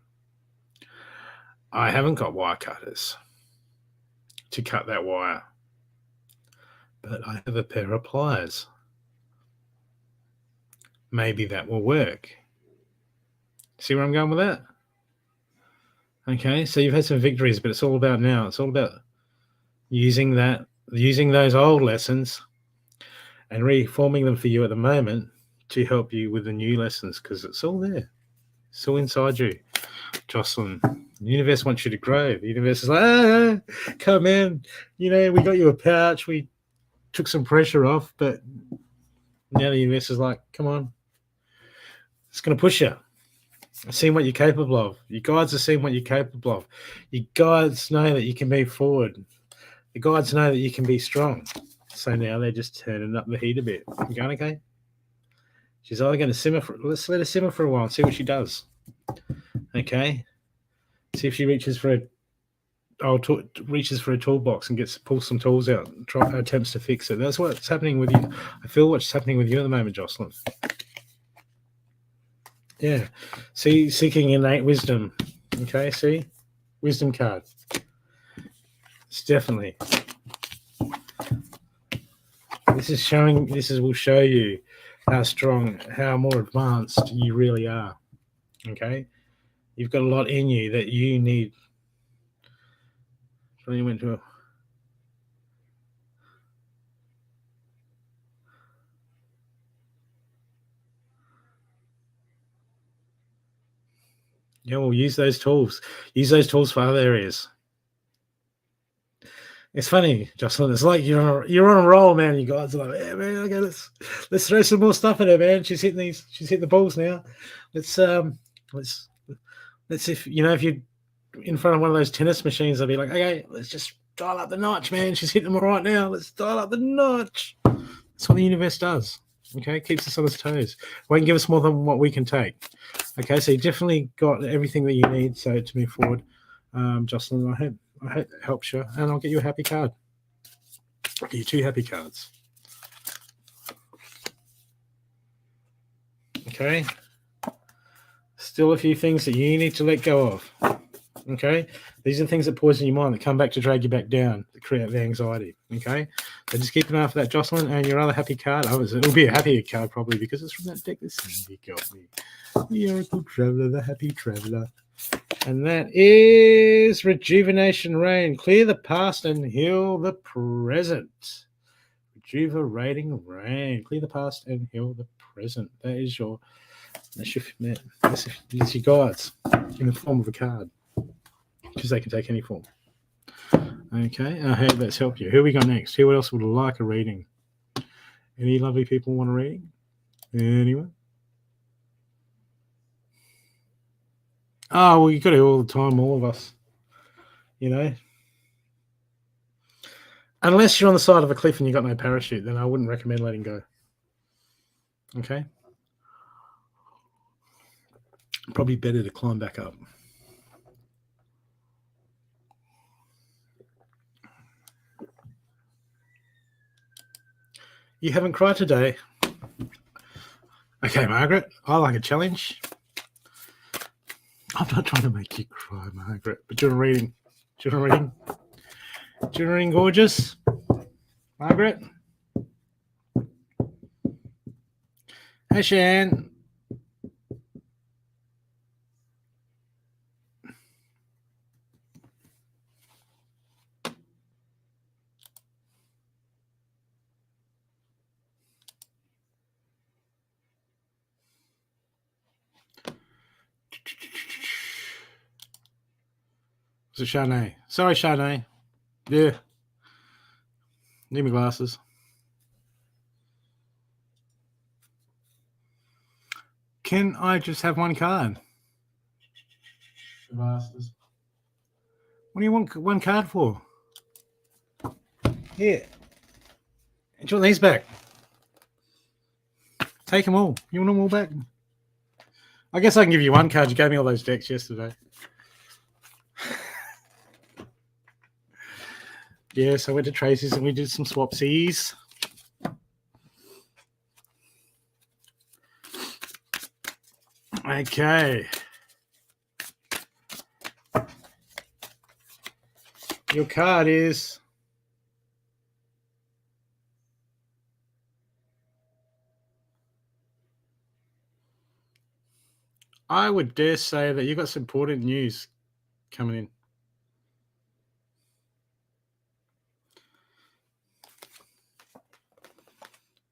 I haven't got wire cutters to cut that wire, but I have a pair of pliers. Maybe that will work. See where I'm going with that? Okay, so you've had some victories, but it's all about now. It's all about using those old lessons and reforming them for you at the moment to help you with the new lessons, because it's all there. It's all inside you, Jocelyn. The universe wants you to grow. The universe is like, come in. We got you a pouch. We took some pressure off, but now the universe is like, come on. It's going to push you. I've seen what you're capable of. Your guides have seen what you're capable of. Your guides know that you can move forward. The guides know that you can be strong. So now they're just turning up the heat a bit. You going okay? She's either going to simmer. Let's let her simmer for a while and see what she does. Okay. See if she reaches for a toolbox and pulls some tools out and attempts to fix it. That's what's happening with you. I feel what's happening with you at the moment, Jocelyn. Yeah. See, seeking innate wisdom. Okay, see? Wisdom card. It's definitely. This will show you how strong, how more advanced you really are. Okay? You've got a lot in you that you need. So you went to a Yeah, well, use those tools. Use those tools for other areas. It's funny, Jocelyn. It's like you're on a roll, man. You guys are like, yeah, man. Okay, let's throw some more stuff at her, man. She's hitting the balls now. Let's if you're in front of one of those tennis machines, I'll be like, okay, let's just dial up the notch, man. She's hitting them right now. Let's dial up the notch. That's what the universe does. Okay, keeps us on its toes. Won't give us more than what we can take. Okay, so you definitely got everything that you need to move forward, Jocelyn. I hope it helps you, and I'll get you a happy card. I'll get you 2 happy cards. Okay. Still a few things that you need to let go of. Okay. These are the things that poison your mind, that come back to drag you back down, to create the anxiety. Okay. So just keep an eye for that, Jocelyn, and your other happy card. It'll be a happy card probably because it's from that deck. This you got me. The Oracle Traveler, the Happy Traveler. And that is Rejuvenation Rain. Clear the past and heal the present. Juva rating rain. Clear the past and heal the present. That's your guides in the form of a card. Because they can take any form. Okay, I hope that's helped you. Who we got next? Who else would like a reading? Any lovely people want a reading? Anyone? Oh, well, you got it all the time, all of us. You know? Unless you're on the side of a cliff and you got no parachute, then I wouldn't recommend letting go. Okay? Probably better to climb back up. You haven't cried today. Okay, Margaret, I like a challenge. I'm not trying to make you cry, Margaret, but do you want a reading? Do you want a reading? Do you want a reading, gorgeous? Margaret? Hey, Shan. Was it Charnay? Sorry, Charnay. Yeah. Need my glasses. Can I just have one card? Glasses. What do you want one card for? Yeah. Do you want these back? Take them all. You want them all back? I guess I can give you one card. You gave me all those decks yesterday. Yes, I went to Tracy's and we did some swapsies. Okay. Your card is I would dare say that you got some important news coming in.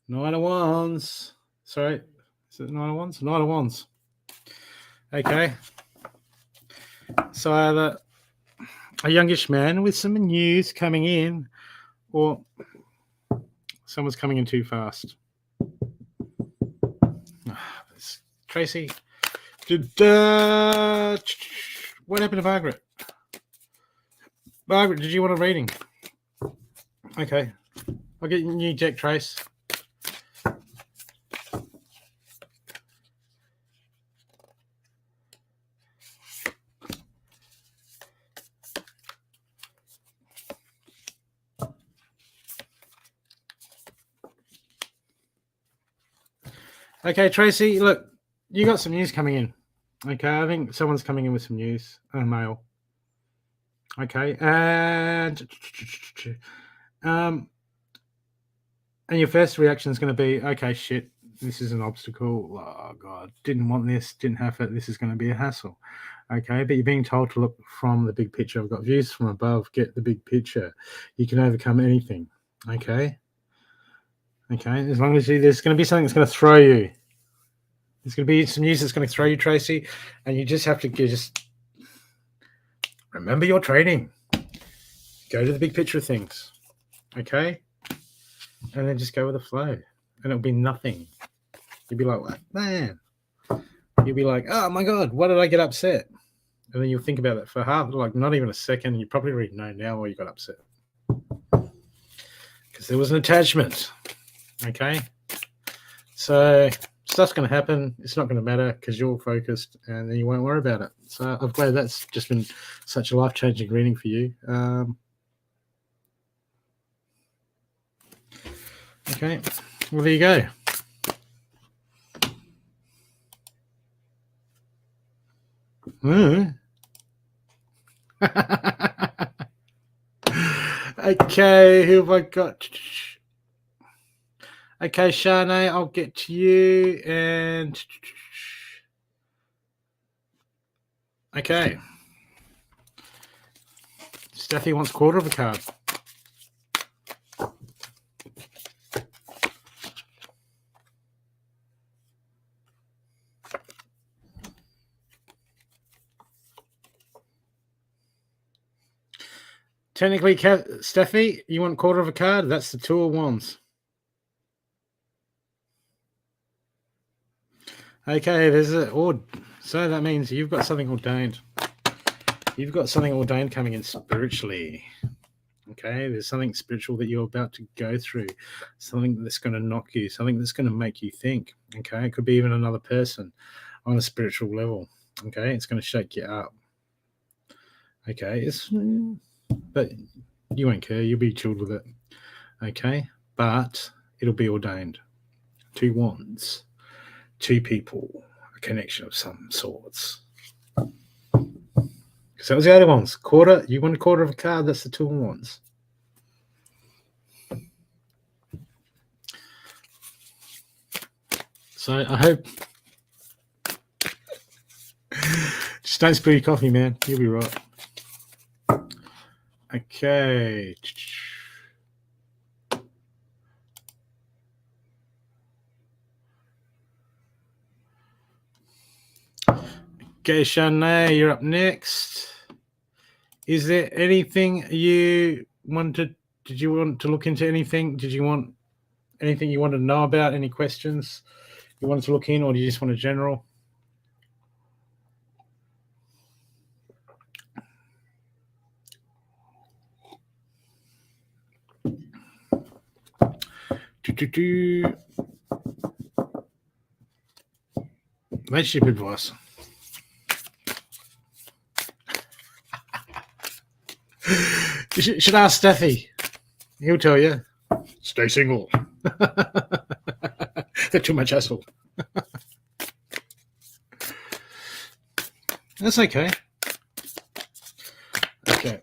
Nine of Wands. Sorry. Is it Nine of Wands? Nine of Wands. Okay. So I have a youngish man with some news coming in, or someone's coming in too fast. Tracy, what happened to Margaret? Margaret, did you want a reading? Okay. I'll get you a new deck, Trace. Okay, Tracy, look, you got some news coming in. Okay, I think someone's coming in with some news. A male. Okay, and your first reaction is going to be, okay, shit, this is an obstacle. Oh, God, didn't want this, didn't have it. This is going to be a hassle. Okay, but you're being told to look from the big picture. I've got views from above. Get the big picture. You can overcome anything. Okay? Okay, as long as there's going to be something that's going to throw you. There's going to be some news that's going to throw you, Tracy, and you just have to just remember your training. Go to the big picture of things. Okay? And then just go with the flow. And it'll be nothing. You'll be like, man. You'll be like, oh my God, why did I get upset? And then you'll think about that for not even a second. And you probably already know now why you got upset. Because there was an attachment. Okay? So stuff's going to happen. It's not going to matter because you're focused and then you won't worry about it. So I'm glad that's just been such a life-changing reading for you. Okay, well, there you go. Okay, who have I got? Okay, Shanae, I'll get to you. And okay. Steffi wants quarter of a card. Technically, Steffi, you want quarter of a card? That's the Two of Wands. Okay, there's a so that means you've got something ordained. You've got something ordained coming in spiritually. Okay, there's something spiritual that you're about to go through, something that's going to knock you, something that's going to make you think. Okay, it could be even another person on a spiritual level. Okay, it's going to shake you up. Okay, but you won't care. You'll be chilled with it. Okay, but it'll be ordained. Two wands, two people, a connection of some sorts. So that was the other ones. Quarter. You want a quarter of a card? That's the Two of Wands. So I hope. Just don't spill your coffee, man. You'll be right. Okay. Okay, Shanae, you're up next. Is there anything you wanted? Did you want to look into anything? Did you want anything you wanted to know about? Any questions you wanted to look in, or do you just want a general? Relationship advice. You should ask Steffi. He'll tell you. Stay single. They're too much hassle. That's okay. Okay.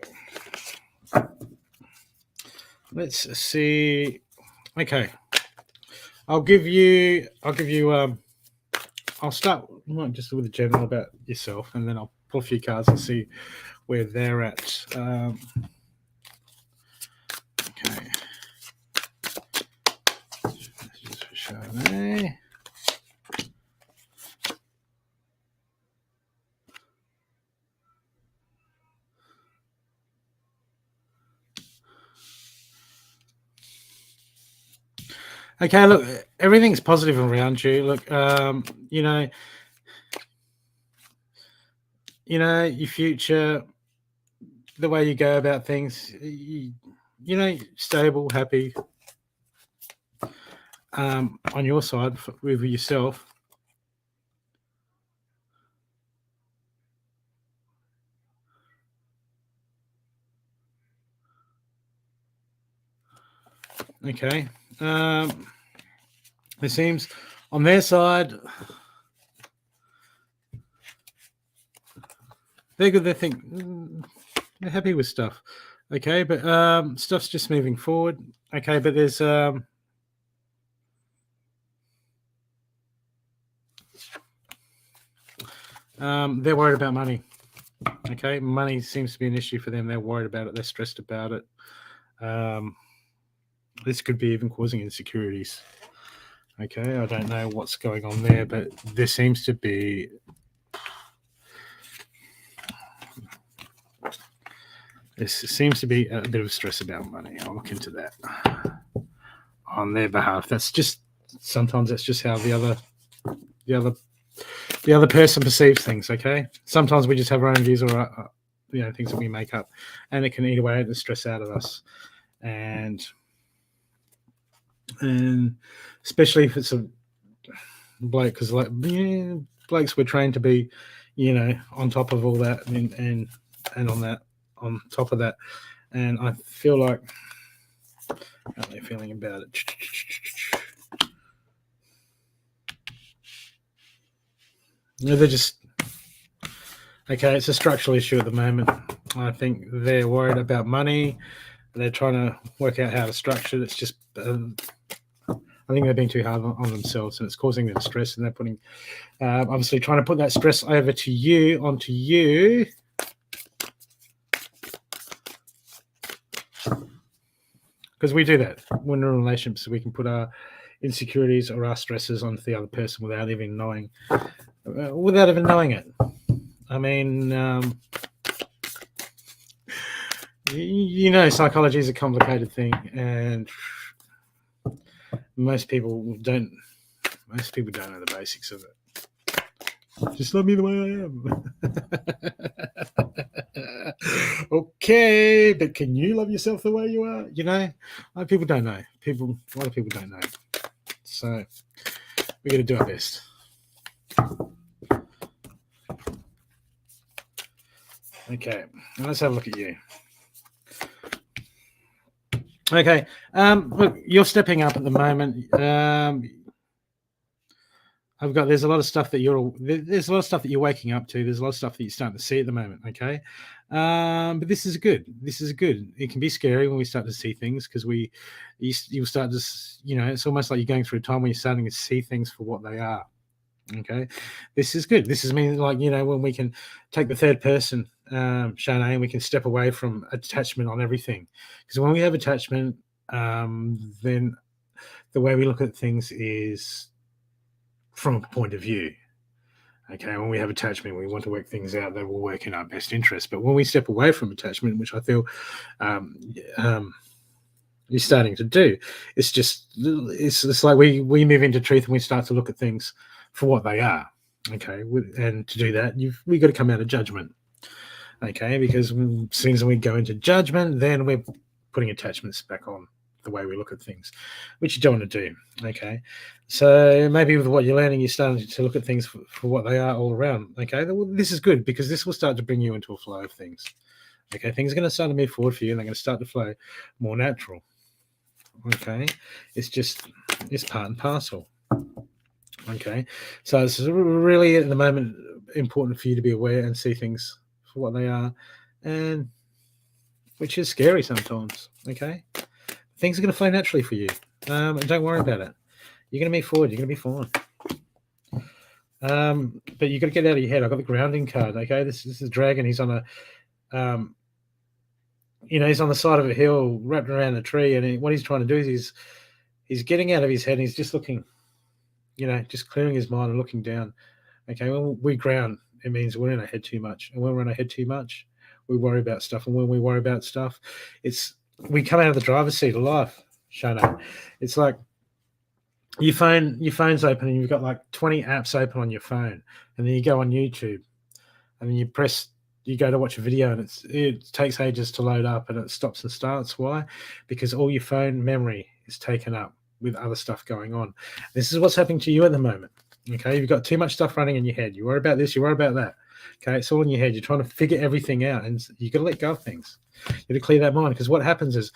Let's see. Okay. I'll start just with a general about yourself, and then I'll pull a few cards and see where they're at. Okay. Just for Chardonnay. Okay, look, everything's positive around you. Look, your future, the way you go about things, stable, happy. On your side with yourself. Okay. It seems on their side, they're good. They think they're happy with stuff. Okay, but stuff's just moving forward. Okay, but there's they're worried about money. Okay, money seems to be an issue for them. They're worried about it. They're stressed about it. This could be even causing insecurities. Okay, I don't know what's going on there, but there seems to be a bit of stress about money. I'll look into that on their behalf. Sometimes that's just how the other person perceives things. Okay, sometimes we just have our own views or things that we make up, and it can eat away at the stress out of us, and especially if it's a bloke, because blokes, we're trained to be on top of all that and on top of that, and I feel like, how are they feeling about it? They're just okay. It's a structural issue at the moment. I think they're worried about money. They're trying to work out how to structure it. It's just, I think they're being too hard on themselves, and it's causing them stress. And they're putting, obviously, trying to put that stress over to you, onto you. Because we do that when we're in relationships, so we can put our insecurities or our stresses onto the other person without even knowing it. I mean, You know, psychology is a complicated thing, and most people don't know the basics of it. Just love me the way I am. Okay, but can you love yourself the way you are? You know, a lot of people don't know. A lot of people don't know. So we're going to do our best. Okay, let's have a look at you. Okay, look, you're stepping up at the moment. There's a lot of stuff that you're waking up to. There's a lot of stuff that you're starting to see at the moment. Okay, but this is good. It can be scary when we start to see things because you'll start to, it's almost like you're going through a time where you're starting to see things for what they are. Okay, this is good. This is mean like, when we can take the third person, Shanae, and we can step away from attachment on everything. Because when we have attachment, then the way we look at things is from a point of view. Okay, when we have attachment, we want to work things out that will work in our best interest. But when we step away from attachment, which I feel you're starting to do, it's like we move into truth and we start to look at things for what they are. Okay, and to do that, we got to come out of judgment. Okay, because as soon as we go into judgment, then we're putting attachments back on the way we look at things, which you don't want to do. Okay, so maybe with what you're learning, you're starting to look at things for what they are all around. Okay, this is good because this will start to bring you into a flow of things. Okay, things are going to start to move forward for you and they're going to start to flow more natural. Okay, it's part and parcel. Okay, so it's really at the moment important for you to be aware and see things for what they are, and which is scary sometimes. Okay, things are going to flow naturally for you, and don't worry about it. You're going to move forward. You're going to be fine. But you've got to get out of your head. I've got the grounding card. Okay, this is a dragon. He's on a he's on the side of a hill, wrapped around a tree, and what he's trying to do is he's getting out of his head. And he's just looking, just clearing his mind and looking down. Okay, when we ground, it means we're in our head too much, and when we're in our head too much, we worry about stuff, and when we worry about stuff, we come out of the driver's seat of life. Shana, it's like your phone's open, and you've got like 20 apps open on your phone, and then you go on YouTube, and then you go to watch a video and it takes ages to load up and it stops and starts. Why? Because all your phone memory is taken up with other stuff going on. This is what's happening to you at the moment. Okay, you've got too much stuff running in your head. You worry about this, you worry about that. Okay, it's all in your head. You're trying to figure everything out, and you got to let go of things. You got to clear that mind, because what happens is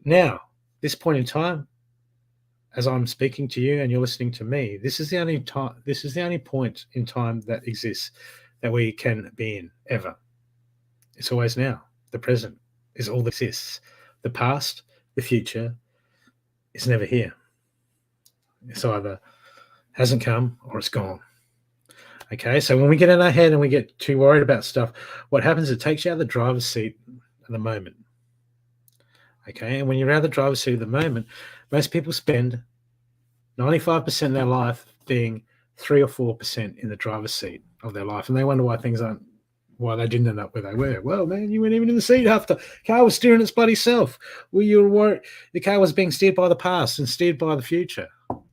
now, this point in time, as I'm speaking to you and you're listening to me, this is the only time. This is the only point in time that exists that we can be in ever. It's always now. The present is all that exists. The past, the future, is never here. It's either hasn't come or it's gone. Okay, so when we get in our head and we get too worried about stuff, what happens is it takes you out of the driver's seat at the moment. Okay, and when you're out of the driver's seat at the moment, most people spend 95% of their life being 3 or 4% in the driver's seat of their life, and they wonder why they didn't end up where they were. Well, man, you weren't even in the seat half the car was steering its bloody self. Well, you were worried. The car was being steered by the past and steered by the future,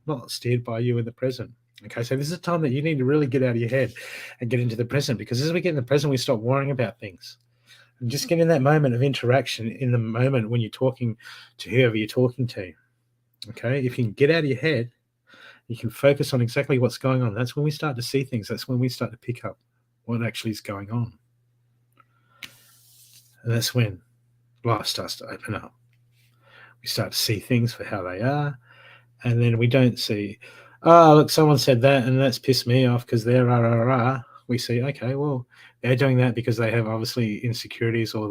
not steered by you in the present. Okay, so this is a time that you need to really get out of your head and get into the present, because as we get in the present, we stop worrying about things. And just get in that moment of interaction, in the moment when you're talking to whoever you're talking to. Okay, if you can get out of your head, you can focus on exactly what's going on. That's when we start to see things. That's when we start to pick up what actually is going on. And that's when life starts to open up. We start to see things for how they are. And then we don't see, oh, look, someone said that and that's pissed me off because they're rah. We see, okay, well, they're doing that because they have obviously insecurities, or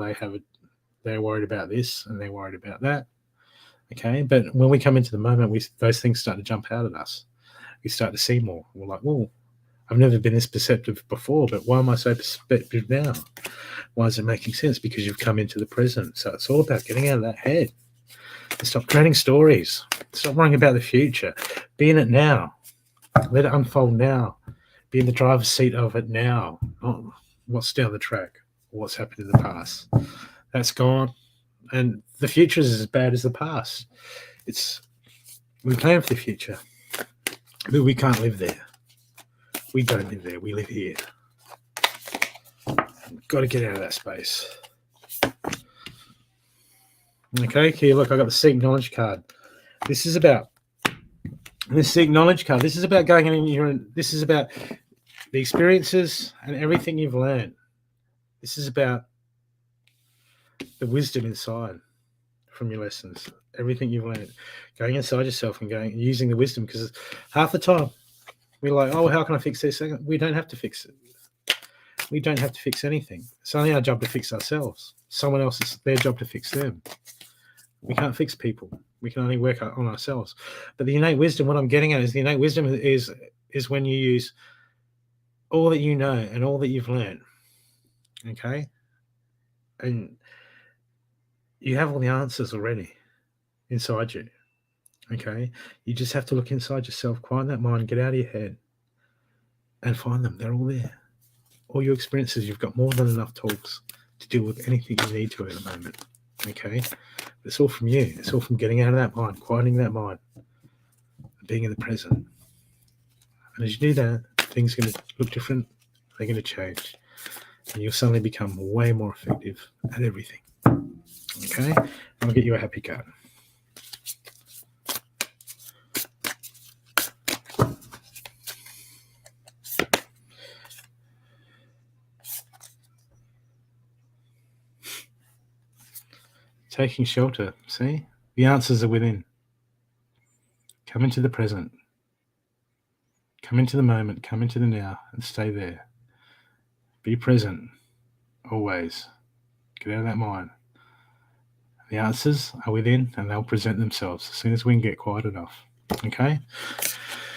they're worried about this and they're worried about that. Okay, but when we come into the moment, those things start to jump out at us. We start to see more. We're like, well, I've never been this perceptive before, but why am I so perceptive now? Why is it making sense? Because you've come into the present. So it's all about getting out of that head. Stop creating stories. Stop worrying about the future. Be in it now. Let it unfold now. Be in the driver's seat of it now. Not what's down the track or what's happened in the past. That's gone. And the future is as bad as the past. We plan for the future, but we can't live there. We don't live there. We live here. We've got to get out of that space. Okay, here, look, I got the Seek Knowledge card. This is about going in. This is about the experiences and everything you've learned. This is about the wisdom inside from your lessons, everything you've learned, going inside yourself and using the wisdom. Because half the time we're like, oh, how can I fix this? We don't have to fix it. We don't have to fix anything. It's only our job to fix ourselves. Someone else, it's their job to fix them. We can't fix people. We can only work on ourselves. But the innate wisdom, what I'm getting at is the innate wisdom is when you use all that you know and all that you've learned. Okay? And you have all the answers already inside you. Okay? You just have to look inside yourself, quiet that mind, get out of your head, and find them. They're all there. All your experiences, you've got more than enough tools to deal with anything you need to at the moment. Okay? It's all from you. It's all from getting out of that mind, quieting that mind, and being in the present. And as you do that, things are going to look different. They're going to change. And you'll suddenly become way more effective at everything. Okay? I'll get you a happy card. Taking shelter. See? The answers are within. Come into the present. Come into the moment. Come into the now and stay there. Be present. Always. Get out of that mind. The answers are within and they'll present themselves as soon as we can get quiet enough. Okay?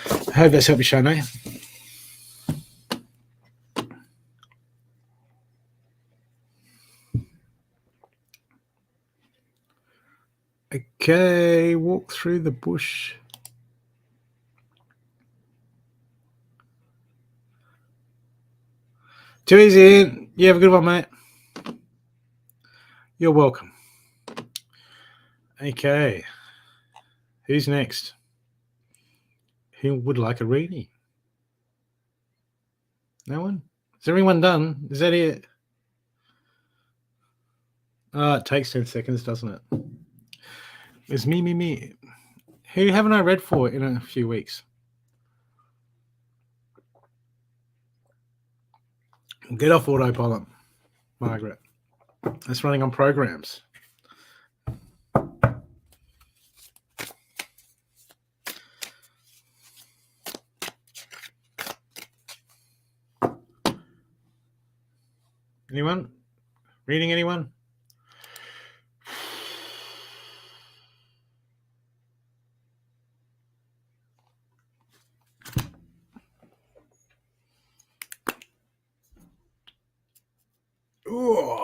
I hope that's helped you, Shane. Okay, walk through the bush. Too easy, Ian. You have a good one, mate. You're welcome. Okay. Who's next? Who would like a reading? No one? Is everyone done? Is that it? It takes 10 seconds, doesn't it? It's me. Who haven't I read for in a few weeks? Get off autopilot, Margaret. That's running on programs. Anyone? Reading anyone? Ooh.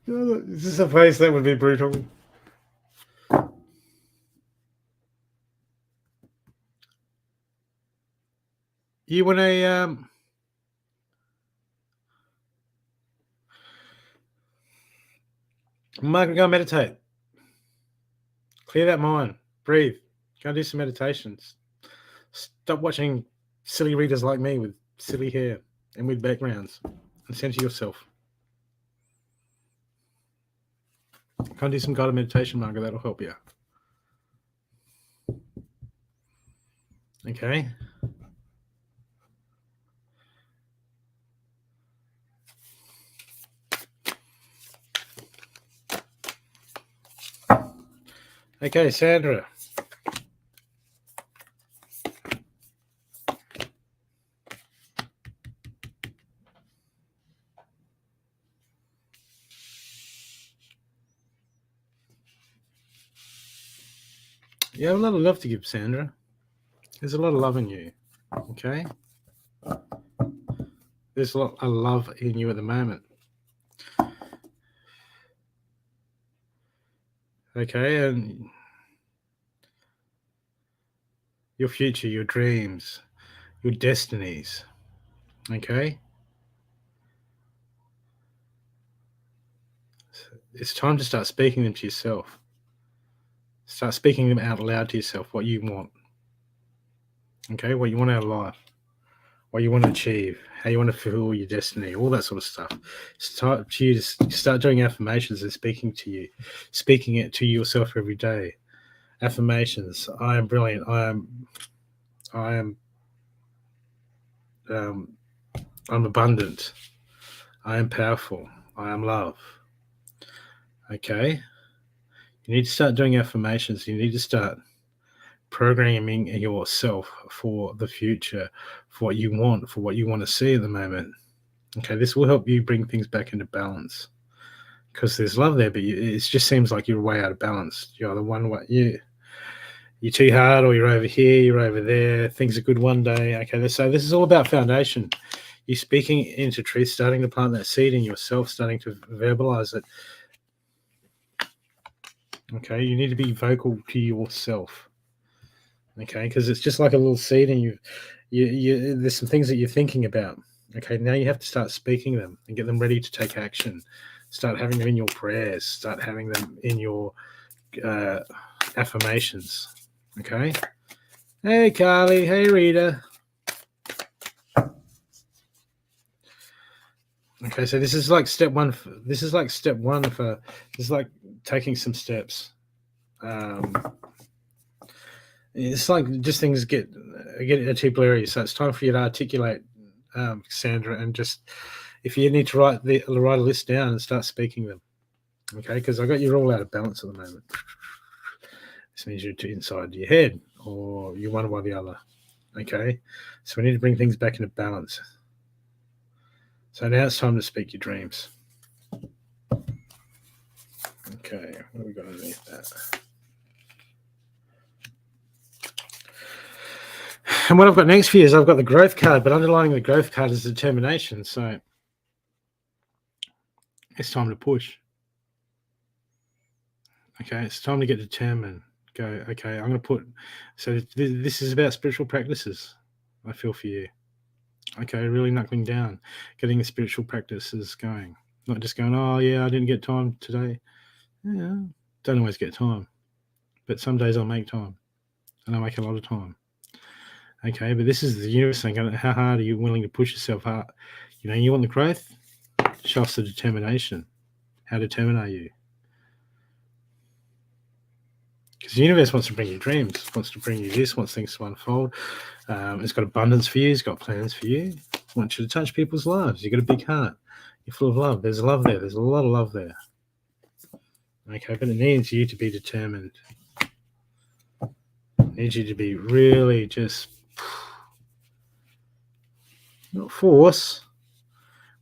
Is this a face that would be brutal? You want to Margaret, go and meditate. Clear that mind. Breathe. Go and do some meditations. Stop watching silly readers like me with silly hair and with backgrounds and center yourself. Go and do some guided meditation, Margaret. That'll help you. Okay. Okay, Sandra. You have a lot of love to give, Sandra. There's a lot of love in you. Okay? There's a lot of love in you at the moment. Okay, and your future, your dreams, your destinies. Okay? It's time to start speaking them to yourself. Start speaking them out loud to yourself, what you want. Okay? What you want out of life. What you want to achieve. How you want to fulfill your destiny. All that sort of stuff. It's time for you to start doing affirmations and speaking to you. Speaking it to yourself every day. Affirmations. I am brilliant. I'm abundant. I am powerful. I am love. Okay? You need to start doing affirmations. You need to start programming yourself for the future, for what you want, for what you want to see at the moment. Okay, this will help you bring things back into balance because there's love there, but it just seems like you're way out of balance. You're the one way you're too hard, or you're over here, you're over there. Things are good one day. Okay, so this is all about foundation. You're speaking into truth, starting to plant that seed in yourself, starting to verbalize it. Okay, you need to be vocal to yourself. Okay, because it's just like a little seed, and you there's some things that you're thinking about. Okay, now you have to start speaking them and get them ready to take action. Start having them in your prayers. Start having them in your affirmations. Okay. Hey, Carly. Hey, Rita. Okay, so this is like step one. This is like taking some steps. It's like just things get a too blurry. So it's time for you to articulate, Sandra, and just if you need to write a list down and start speaking them. Okay, because I got you all out of balance at the moment. This means you're inside your head, or you're one or the other. Okay, so we need to bring things back into balance. So now it's time to speak your dreams. Okay, what have we got underneath that? And what I've got next for you is I've got the growth card, but underlying the growth card is determination. So it's time to push. Okay, it's time to get determined. Go, okay, I'm going to put... So this is about spiritual practices, I feel, for you. Okay, really knuckling down, getting the spiritual practices going. Not just going, oh, yeah, I didn't get time today. Yeah, don't always get time. But some days I'll make time. And I'll make a lot of time. Okay, but this is the universe saying, how hard are you willing to push yourself hard? You want the growth? Show us the determination. How determined are you? Because the universe wants to bring you dreams, wants to bring you this, wants things to unfold. It's got abundance for you. It's got plans for you. It wants you to touch people's lives. You've got a big heart. You're full of love. There's love there. There's a lot of love there. Okay, but it needs you to be determined. It needs you to be really just... Not force.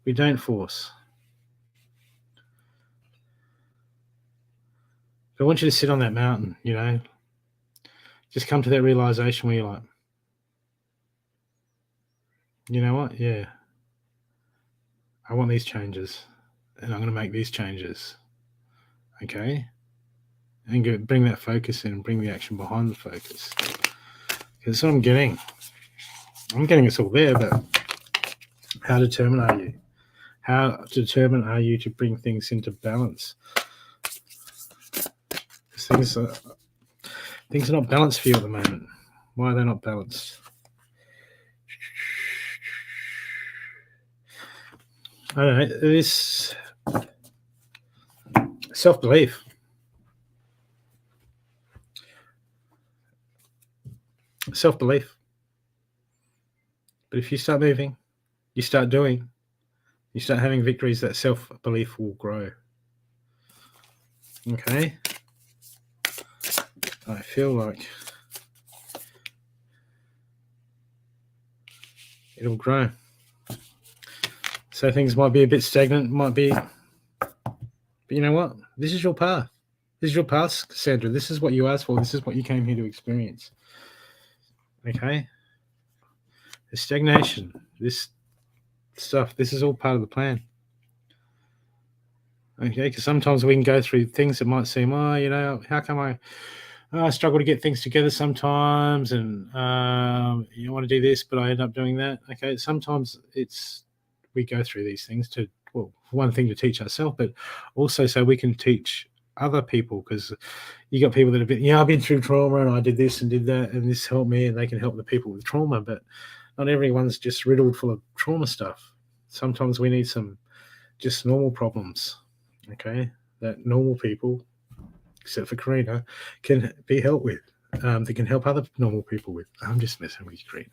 We don't force. I want you to sit on that mountain, Just come to that realization where you're like, you know what? Yeah. I want these changes, and I'm going to make these changes. Okay? And bring that focus in, bring the action behind the focus. Because that's what I'm getting. I'm getting us all there, but how determined are you? How determined are you to bring things into balance? Things are not balanced for you at the moment. Why are they not balanced? I don't know. This self-belief. Self-belief. But if you start moving, you start doing, you start having victories, that self-belief will grow. Okay? I feel like it'll grow. So things might be a bit stagnant, but you know what? This is your path. This is your path, Sandra. This is what you asked for. This is what you came here to experience. Okay? The stagnation, this stuff, this is all part of the plan. Okay? Because sometimes we can go through things that might seem, how come I struggle to get things together sometimes, and you want to do this, but I end up doing that. Okay, sometimes we go through these things to, well, one thing to teach ourselves, but also so we can teach other people, because you got people that have been, I've been through trauma and I did this and did that and this helped me, and they can help the people with trauma, but not everyone's just riddled full of trauma stuff. Sometimes we need some just normal problems, okay, that normal people, except for Karina, can be helped with. They can help other normal people with. I'm just messing with you, Karina.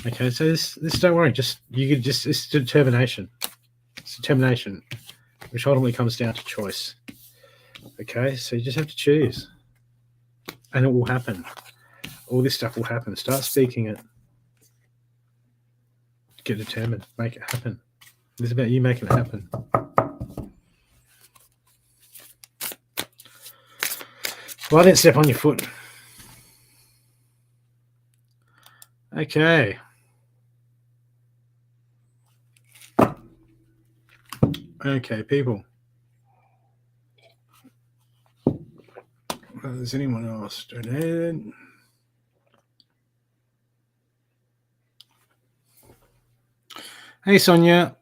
Okay, so this don't worry. It's determination. It's determination, which ultimately comes down to choice. Okay, so you just have to choose, and it will happen. All this stuff will happen. Start speaking it. Get determined. Make it happen. It's about you making it happen. Well, I didn't step on your foot. Okay. Okay, people. Is anyone else donated? Hey, Sonia.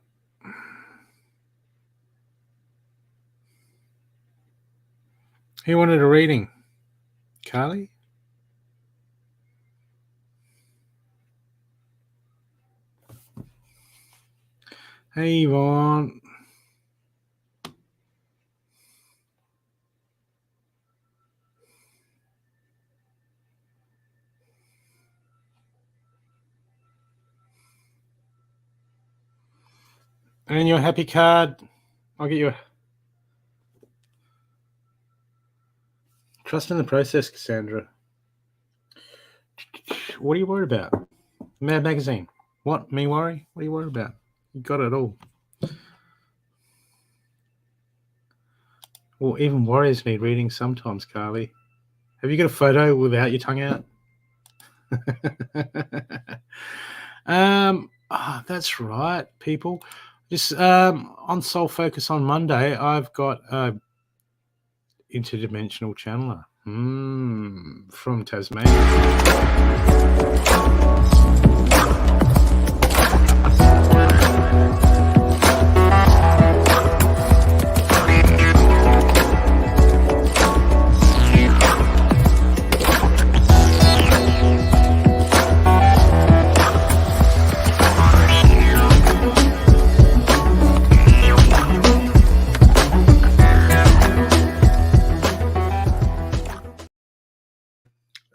Who wanted a reading? Carly? Hey, Yvonne. And your happy card. I'll get you a... Trust in the process, Cassandra. What are you worried about? Mad Magazine. What? Me worry? What are you worried about? You got it all. Well, even warriors need reading sometimes, Carly. Have you got a photo without your tongue out? That's right, people. Just on Soul Focus on Monday, I've got a interdimensional channeler from Tasmania.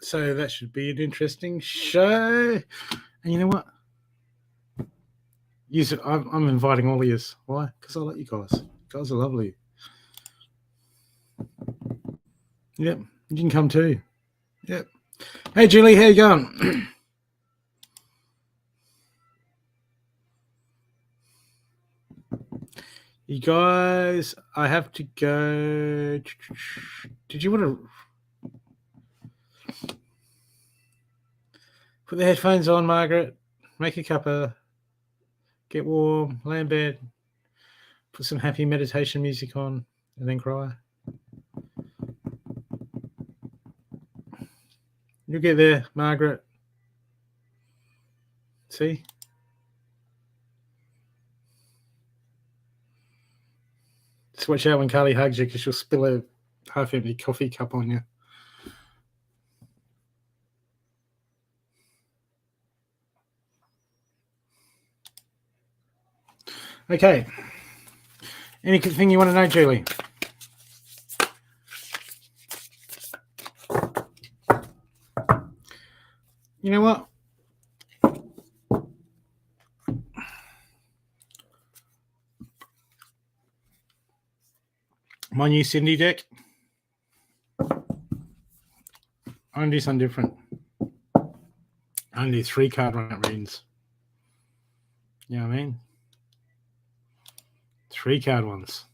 So that should be an interesting show. And you know what? I'm inviting all of you. Why? Because I like you guys. You guys are lovely. Yep. You can come too. Yep. Hey, Julie, how you going? You guys, I have to go. Did you want to put the headphones on, Margaret? Make a cuppa. Get warm. Lay in bed. Put some happy meditation music on, and then cry. You'll get there, Margaret. See? Just watch out when Carly hugs you, because she'll spill a half-empty coffee cup on you. Okay. Anything you want to know, Julie? You know what? My new Cindy deck. I'm going to do something different. I'm going to do 3-card readings. You know what I mean? 3-card ones.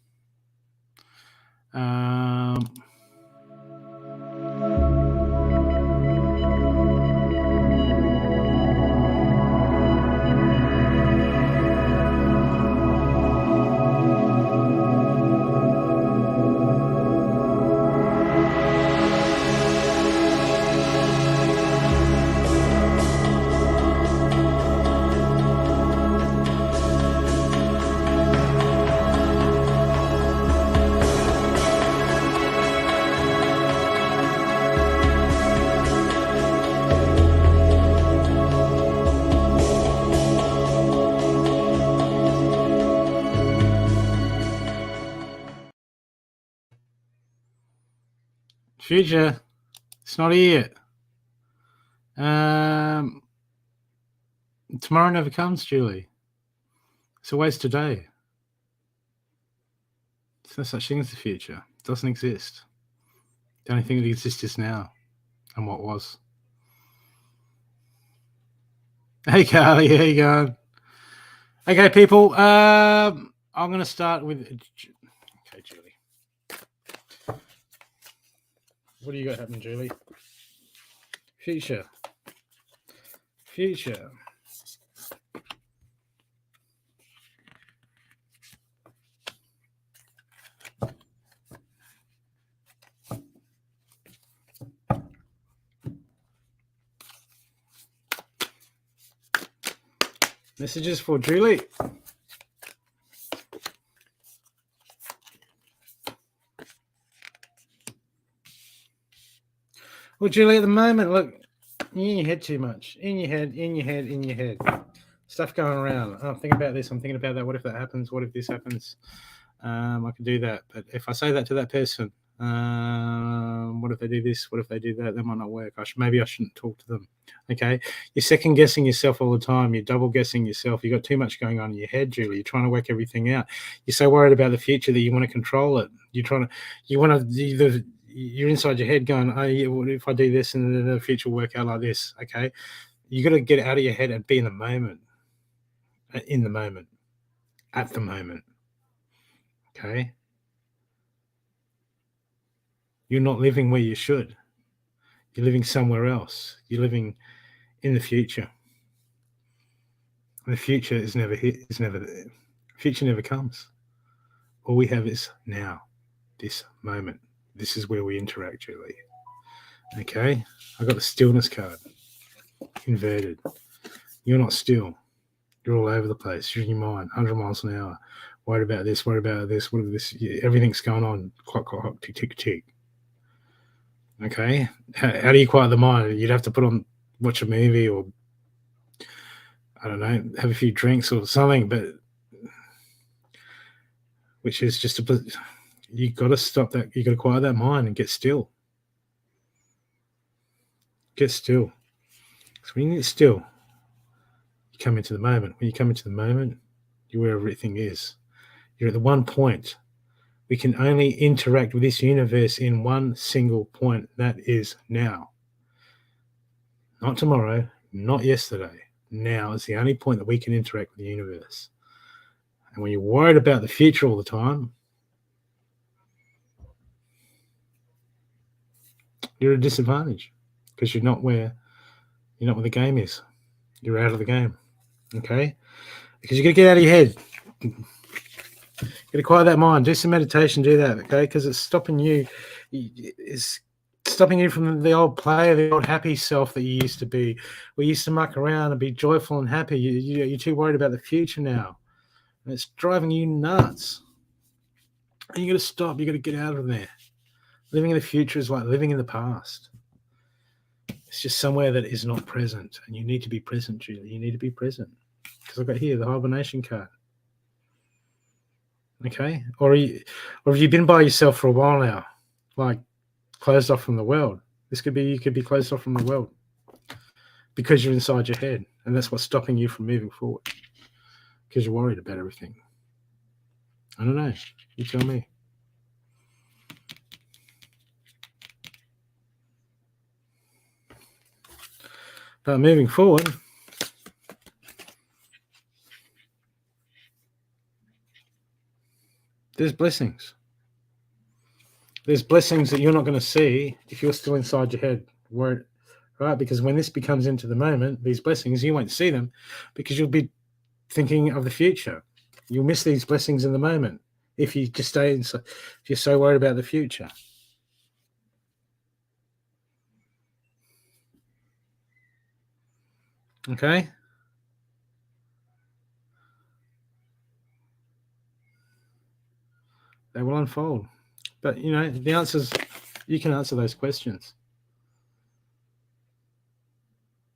Future. It's not here yet. Tomorrow never comes, Julie. It's always today. There's no such thing as the future. It doesn't exist. The only thing that exists is now and what was. Hey, Carly, how you going? Okay, people. I'm going to start with... Okay, Julie. What do you got happening, Julie? Future. Messages for Julie. Well, Julie, at the moment, look, you're in your head too much. In your head. Stuff going around. I'm thinking about this. I'm thinking about that. What if that happens? What if this happens? I can do that. But if I say that to that person, what if they do this? What if they do that? That might not work. Maybe I shouldn't talk to them. Okay. You're second guessing yourself all the time. You're double guessing yourself. You've got too much going on in your head, Julie. You're trying to work everything out. You're so worried about the future that you want to control it. You're inside your head going, oh, yeah, what if I do this and then the future will work out like this? Okay. You got to get out of your head and be in the moment. In the moment. At the moment. Okay. You're not living where you should. You're living somewhere else. You're living in the future. And the future is never here. It's never there. Future never comes. All we have is now, this moment. This is where we interact, Julie. Okay? I got the stillness card. Inverted. You're not still. You're all over the place. You're in your mind, 100 miles an hour. Worried about this, what about this. Everything's going on. Clock, tick, tick, tick. Okay? How do you quiet the mind? You'd have to watch a movie or, I don't know, have a few drinks or something, but which is just you got to stop that. You got to quiet that mind and get still. Get still. So when you get still, you come into the moment. When you come into the moment, you're where everything is. You're at the one point. We can only interact with this universe in one single point. That is now. Not tomorrow, not yesterday. Now is the only point that we can interact with the universe. And when you're worried about the future all the time, you're at a disadvantage because you're not where the game is. You're out of the game. Okay? Because you got to get out of your head. Got to quiet that mind. Do some meditation. Do that, okay? Because it's stopping you. It's stopping you from the old player, the old happy self that you used to be. We used to muck around and be joyful and happy. You're too worried about the future now, and it's driving you nuts. And you got to stop. You got to get out of there. Living in the future is like living in the past. It's just somewhere that is not present, and you need to be present, Julie. You need to be present. Because I've got here the hibernation card. Okay, or have you been by yourself for a while now, like closed off from the world? You could be closed off from the world because you're inside your head, and that's what's stopping you from moving forward. Because you're worried about everything. I don't know. You tell me. But moving forward, there's blessings. There's blessings that you're not going to see if you're still inside your head, right? Because when this becomes into the moment, these blessings, you won't see them because you'll be thinking of the future. You'll miss these blessings in the moment if you just stay inside, if you're so worried about the future. Okay? They will unfold. But, the answers, you can answer those questions.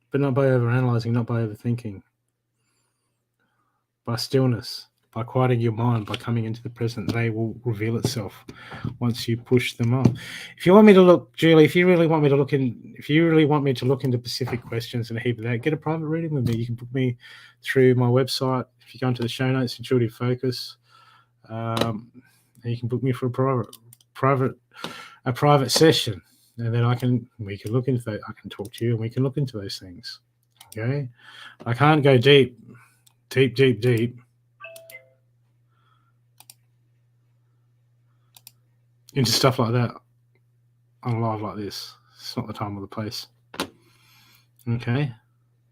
But not by overanalyzing, not by overthinking. By stillness, by quieting your mind, by coming into the present. They will reveal itself once you push them off. If you want me to look, Julie, if you really want me to look into specific questions and a heap of that, get a private reading with me. You can book me through my website. If you go into the show notes, Intuitive Focus, you can book me for a private session, and then we can look into that. I can talk to you, and we can look into those things. Okay, I can't go deep into stuff like that on a live like this. It's not the time or the place. Okay,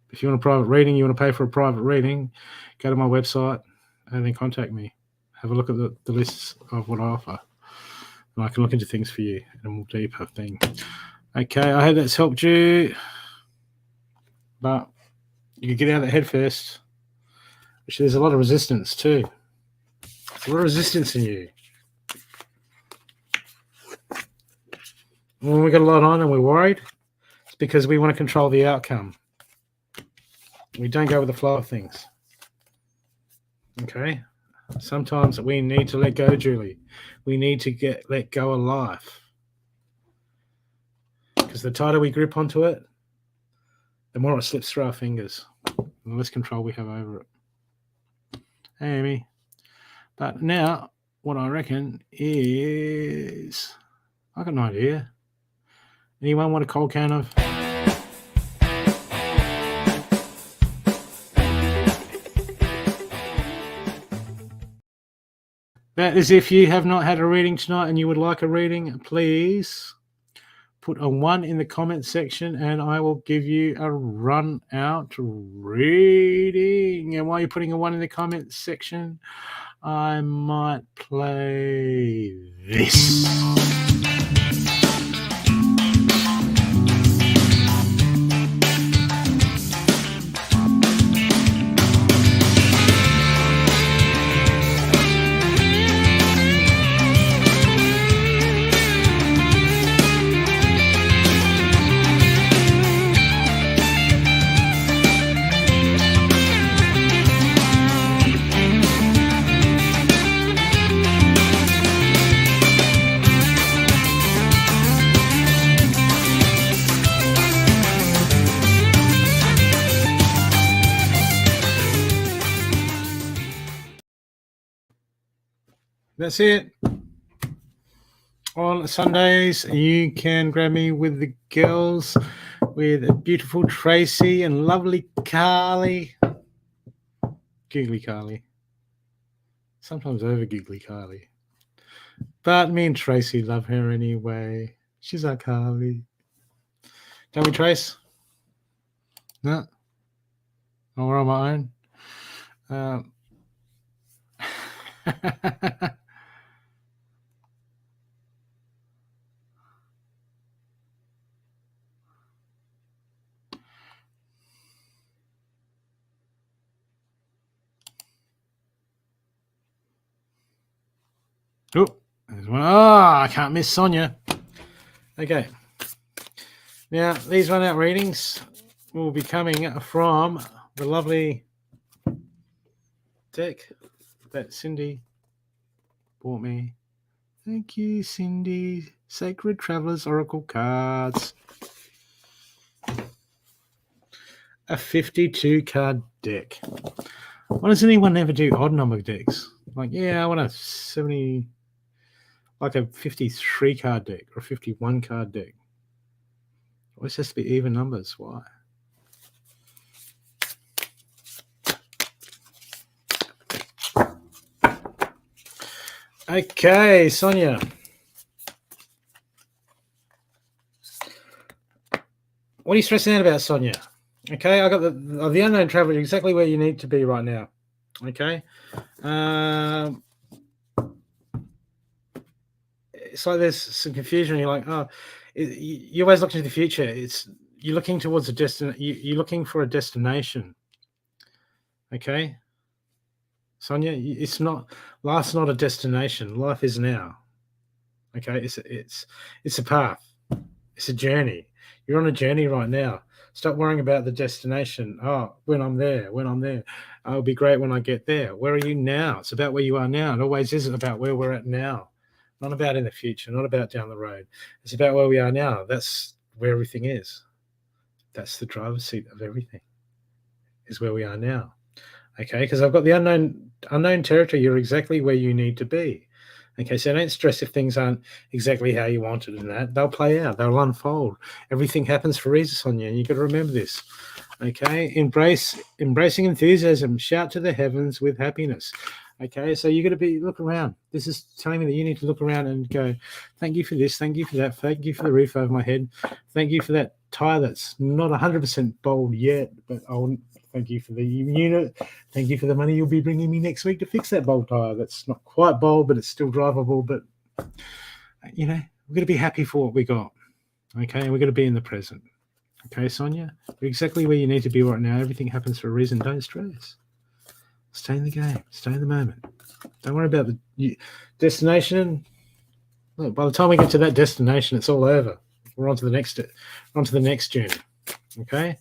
if you want a private reading, you want to pay for a private reading, go to my website and then contact me. Have a look at the lists of what I offer, and I can look into things for you in a more deeper thing. Okay, I hope that's helped you, but you can get out of the head first. Which there's a lot of resistance too. There's a lot of resistance in you. When we got a lot on and we're worried, it's because we want to control the outcome. We don't go with the flow of things. Okay? Sometimes we need to let go, Julie. We need to let go of life. Because the tighter we grip onto it, the more it slips through our fingers. The less control we have over it. Hey, Amy. But now, what I reckon is, I got an idea. Anyone want a cold can of? That is, if you have not had a reading tonight and you would like a reading, please put a 1 in the comment section and I will give you a run out reading. And while you're putting a 1 in the comment section, I might play this. That's it. On Sundays, you can grab me with the girls, with beautiful Tracy and lovely Carly. Giggly Carly. Sometimes over giggly Carly. But me and Tracy love her anyway. She's our Carly. Don't we, Trace? No? Oh, we're on my own. Oh, there's one. Oh, I can't miss Sonia. Okay. Now, these run-out readings will be coming from the lovely deck that Cindy bought me. Thank you, Cindy. Sacred Travelers Oracle cards. A 52-card deck. Why does anyone ever do odd number decks? Like, yeah, I want a 53-card deck or a 51-card deck. Always has to be even numbers. Why? Okay, Sonia. What are you stressing out about, Sonia? Okay, I got the unknown traveler exactly where you need to be right now. Okay. It's like there's some confusion. You're like, oh, you always look to the future. You're looking towards a you're looking for a destination. Okay, Sonia, life's not a destination. Life is now. Okay, it's a path. It's a journey. You're on a journey right now. Stop worrying about the destination. Oh, when I'm there. Oh, it'll be great when I get there. Where are you now? It's about where you are now. It always is about where we're at now. Not about in the future, not about down the road. It's about where we are now. That's where everything is. That's the driver's seat of everything, is where we are now. Okay, because I've got the unknown territory. You're exactly where you need to be. Okay, so don't stress if things aren't exactly how you wanted and that. They'll play out. They'll unfold. Everything happens for reasons, Sonia, and you've got to remember this. Okay, embracing enthusiasm. Shout to the heavens with happiness. Okay, so you're going to look around. This is telling me that you need to look around and go, thank you for this, thank you for that, thank you for the roof over my head, thank you for that tire that's not 100% bald yet, but I'll thank you for the unit, thank you for the money you'll be bringing me next week to fix that bald tire that's not quite bald, but it's still drivable. But, we're going to be happy for what we got. Okay, and we're going to be in the present. Okay, Sonia, you're exactly where you need to be right now. Everything happens for a reason. Don't stress. Stay in the game. Stay in the moment. Don't worry about the destination. Look, by the time we get to that destination, it's all over. We're on to the next journey. Okay?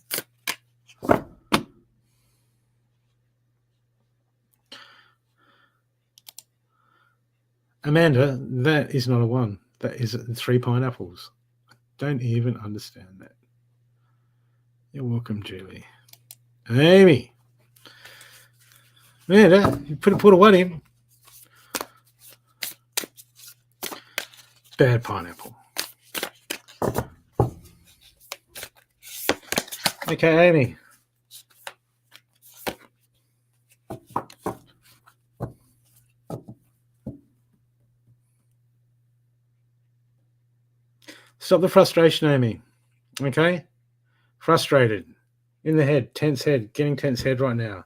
Amanda, that is not a 1. That is 3 pineapples. Don't even understand that. You're welcome, Julie. Amy. Amanda, you put a 1 in. Bad pineapple. Okay, Amy. Stop the frustration, Amy. Okay? Frustrated. In the head. Tense head. Getting tense head right now.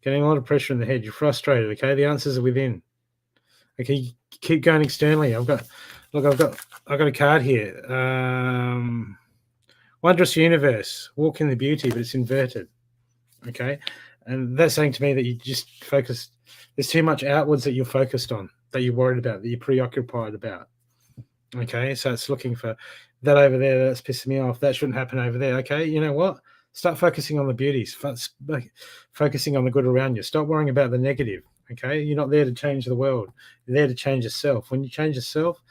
Getting a lot of pressure in the head. You're frustrated, okay? The answers are within. Okay, keep going externally. I've got a card here. Wondrous universe. Walk in the beauty, but it's inverted. Okay? And that's saying to me that you just focus. There's too much outwards that you're focused on, that you're worried about, that you're preoccupied about. Okay? So it's looking for that over there. That's pissing me off. That shouldn't happen over there. Okay? You know what? Start focusing on the beauties. Focusing on the good around you. Stop worrying about the negative. Okay? You're not there to change the world. You're there to change yourself. When you change yourself,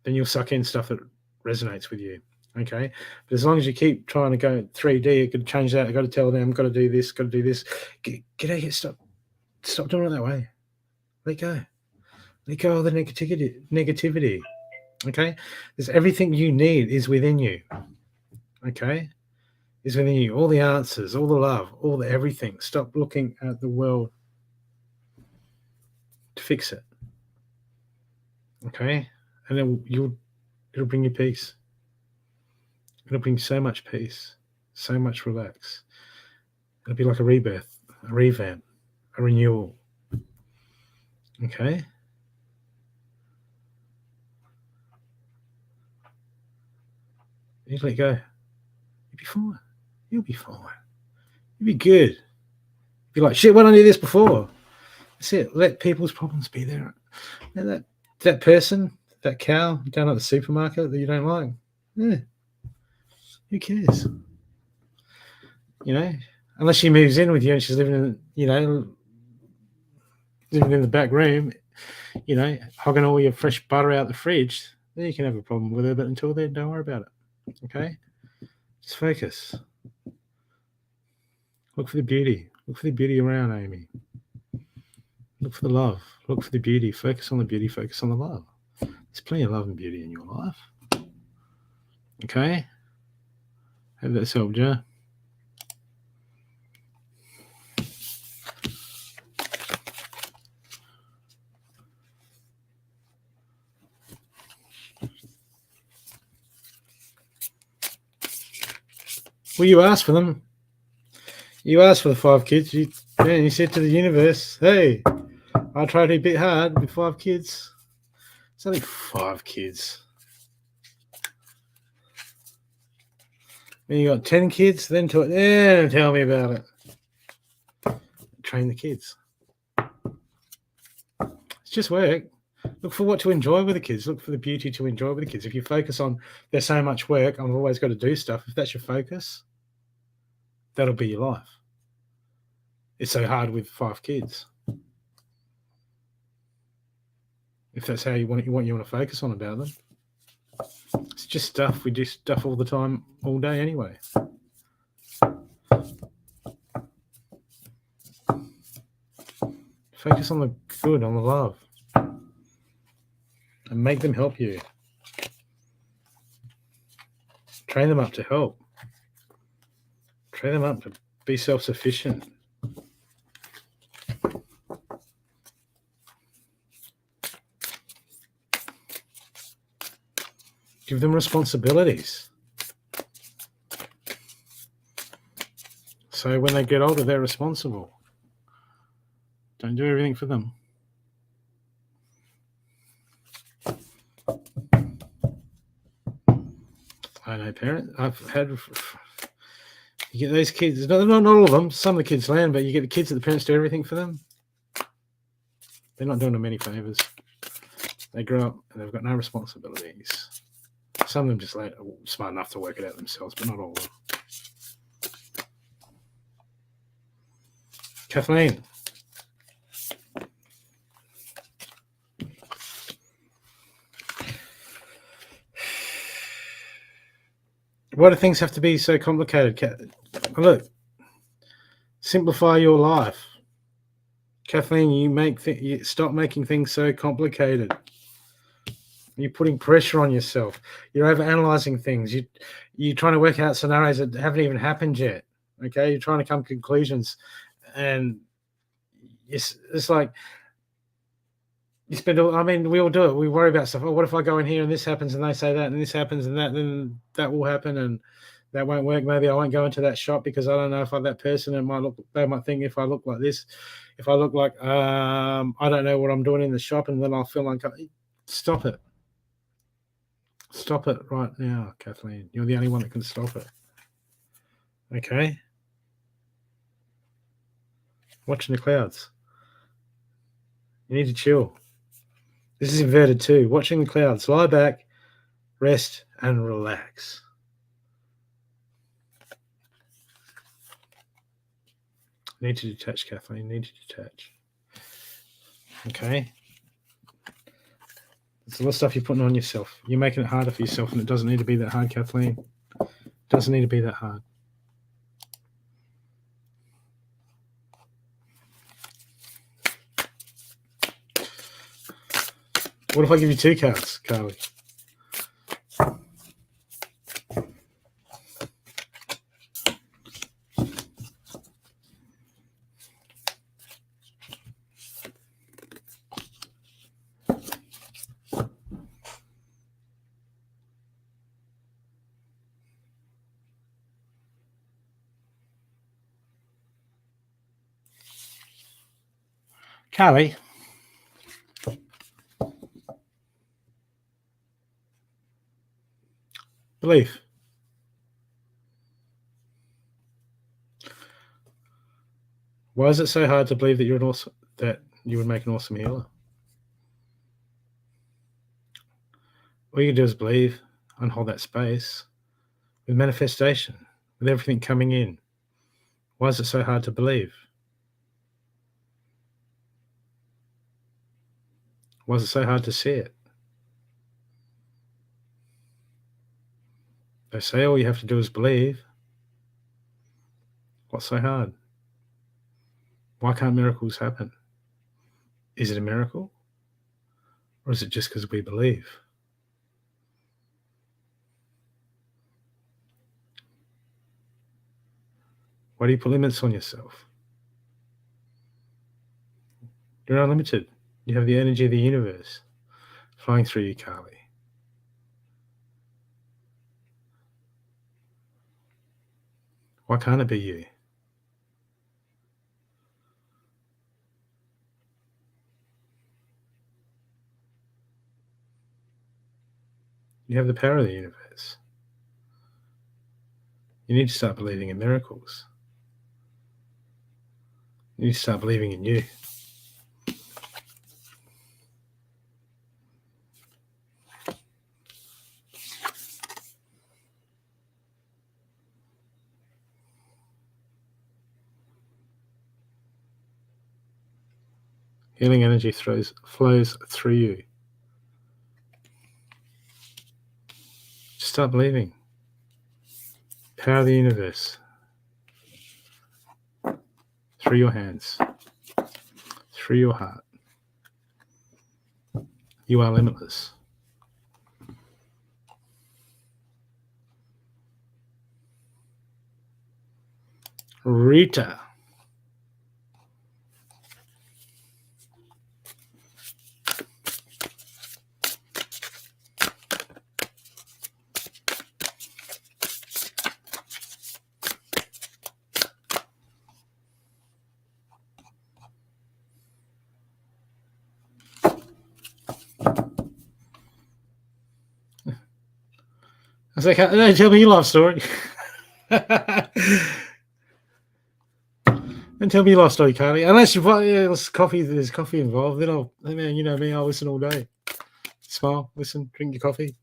then you'll suck in stuff that resonates with you. Okay? But as long as you keep trying to go 3D, you could change that. I've got to tell them, got to do this, got to do this. Get out of here. Stop doing it that way. Let go. Let go of the negativity. Okay? There's everything you need is within you. Okay? Is within you. All the answers, all the love, all the everything. Stop looking at the world to fix it. Okay? And then it'll bring you peace. It'll bring so much peace, so much relax. It'll be like a rebirth, a revamp, a renewal. Okay? You let go. You'll be fine. You'll be fine. You'll be good. You'll be like, shit, why didn't I do this before? That's it. Let people's problems be there. And that person, that cow down at the supermarket that you don't like, yeah, who cares? Unless she moves in with you and she's living in, living in the back room, hogging all your fresh butter out the fridge, then you can have a problem with her. But until then, don't worry about it. Okay? Just focus. Look for the beauty. Look for the beauty around, Amy. Look for the love. Look for the beauty. Focus on the beauty. Focus on the love. There's plenty of love and beauty in your life. Okay? Hope that's helped you. Well, you asked for them. You asked for the 5 kids. You said to the universe, hey, I tried a bit hard with 5 kids. It's only 5 kids. When you got 10 kids, then tell me about it. Train the kids. It's just work. Look for what to enjoy with the kids. Look for the beauty to enjoy with the kids. If you focus on there's so much work, I've always got to do stuff. If that's your focus, that'll be your life. It's so hard with 5 kids. If that's how you want to focus on about them. It's just stuff. We do stuff all the time, all day anyway. Focus on the good, on the love. And make them help you. Train them up to help. Train them up to be self-sufficient. Give them responsibilities. So when they get older, they're responsible. Don't do everything for them. I know parents. I've had. You get those kids. Not all of them. Some of the kids learn, but you get the kids that the parents do everything for them. They're not doing them any favors. They grow up and they've got no responsibilities. Some of them just smart enough to work it out themselves, but not all of them. Kathleen. Why do things have to be so complicated? Look, simplify your life. Kathleen, you stop making things so complicated. You're putting pressure on yourself. You're overanalyzing things. You're trying to work out scenarios that haven't even happened yet. Okay, you're trying to come to conclusions, and it's like you spend all. I mean, we all do it. We worry about stuff. Oh, what if I go in here and this happens, and they say that, and this happens, and that, then that will happen, and that won't work. Maybe I won't go into that shop because I don't know if I'm that person. They might think if I look like this, if I look like I don't know what I'm doing in the shop, and then I'll feel uncomfortable. Stop it. Stop it right now, Kathleen. You're the only one that can stop it. Okay? Watching the clouds. You need to chill. This is inverted too. Watching the clouds. Lie back, rest, and relax. Need to detach, Kathleen. Need to detach. Okay? There's a lot of stuff you're putting on yourself. You're making it harder for yourself, and it doesn't need to be that hard, Kathleen. It doesn't need to be that hard. What if I give you 2 cards, Carly? Carly? Belief. Why is it so hard to believe that that you would make an awesome healer? All you can do is believe and hold that space with manifestation, with everything coming in. Why is it so hard to believe? Why is it so hard to see it? They say all you have to do is believe. What's so hard? Why can't miracles happen? Is it a miracle? Or is it just because we believe? Why do you put limits on yourself? You're unlimited. You have the energy of the universe flowing through you, Carly. Why can't it be you? You have the power of the universe. You need to start believing in miracles. You need to start believing in you. Healing energy flows through you. Just start believing. Power of the universe. Through your hands. Through your heart. You are limitless. Rita. I was like, no, tell me your life story. And tell me your life story, Carly. Unless there's coffee involved, then you know me, I'll listen all day. Smile, listen, drink your coffee.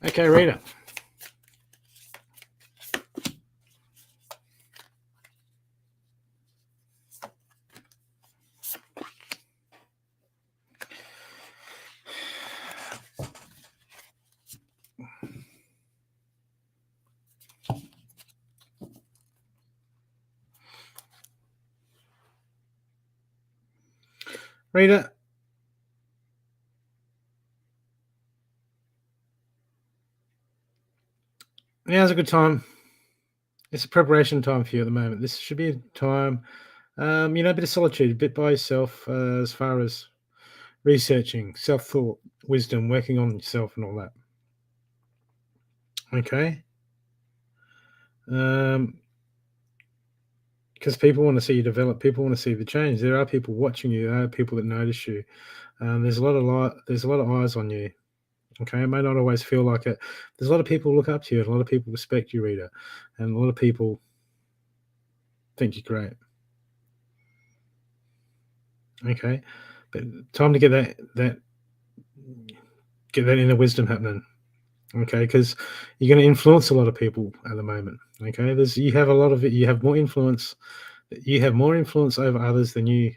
Okay, Rita. Rita, now's a good time. It's a preparation time for you at the moment. This should be a time, a bit of solitude, a bit by yourself, as far as researching, self-thought, wisdom, working on yourself and all that. Okay? Because people want to see you develop. People want to see the change. There are people watching you. There are people that notice you. There's a lot of eyes on you. Okay, it may not always feel like it. There's a lot of people who look up to you. A lot of people respect you, Rita, and a lot of people think you're great. Okay, but time to get that inner wisdom happening. Okay, because you're going to influence a lot of people at the moment. Okay, you have a lot of it. You have more influence. You have more influence over others than you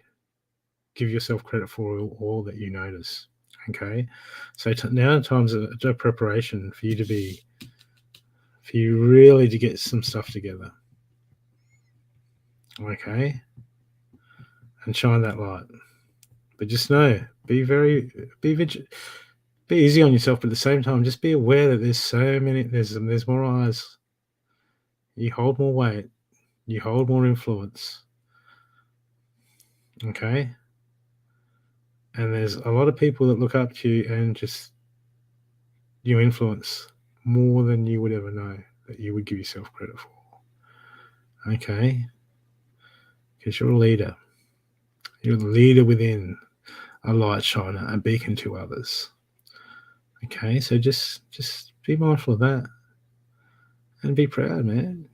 give yourself credit for, or that you notice. Okay, so now time's a preparation for you really to get some stuff together. Okay, and shine that light. But just know, be vigilant, be easy on yourself, but at the same time, just be aware that there's more eyes. You hold more weight. You hold more influence. Okay, and there's a lot of people that look up to you and just you influence more than you would ever know that you would give yourself credit for. Okay, because you're a leader. You're the leader within, a light shiner, a beacon to others. Okay, so just be mindful of that and be proud, man.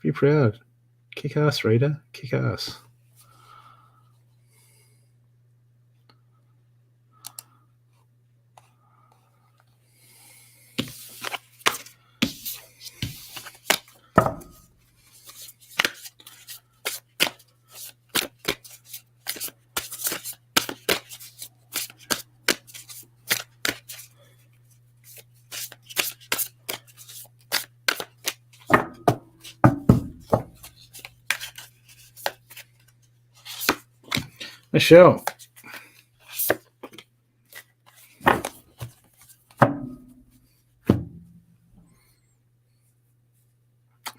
Be proud. Kick ass, Rita. Kick ass. Michelle.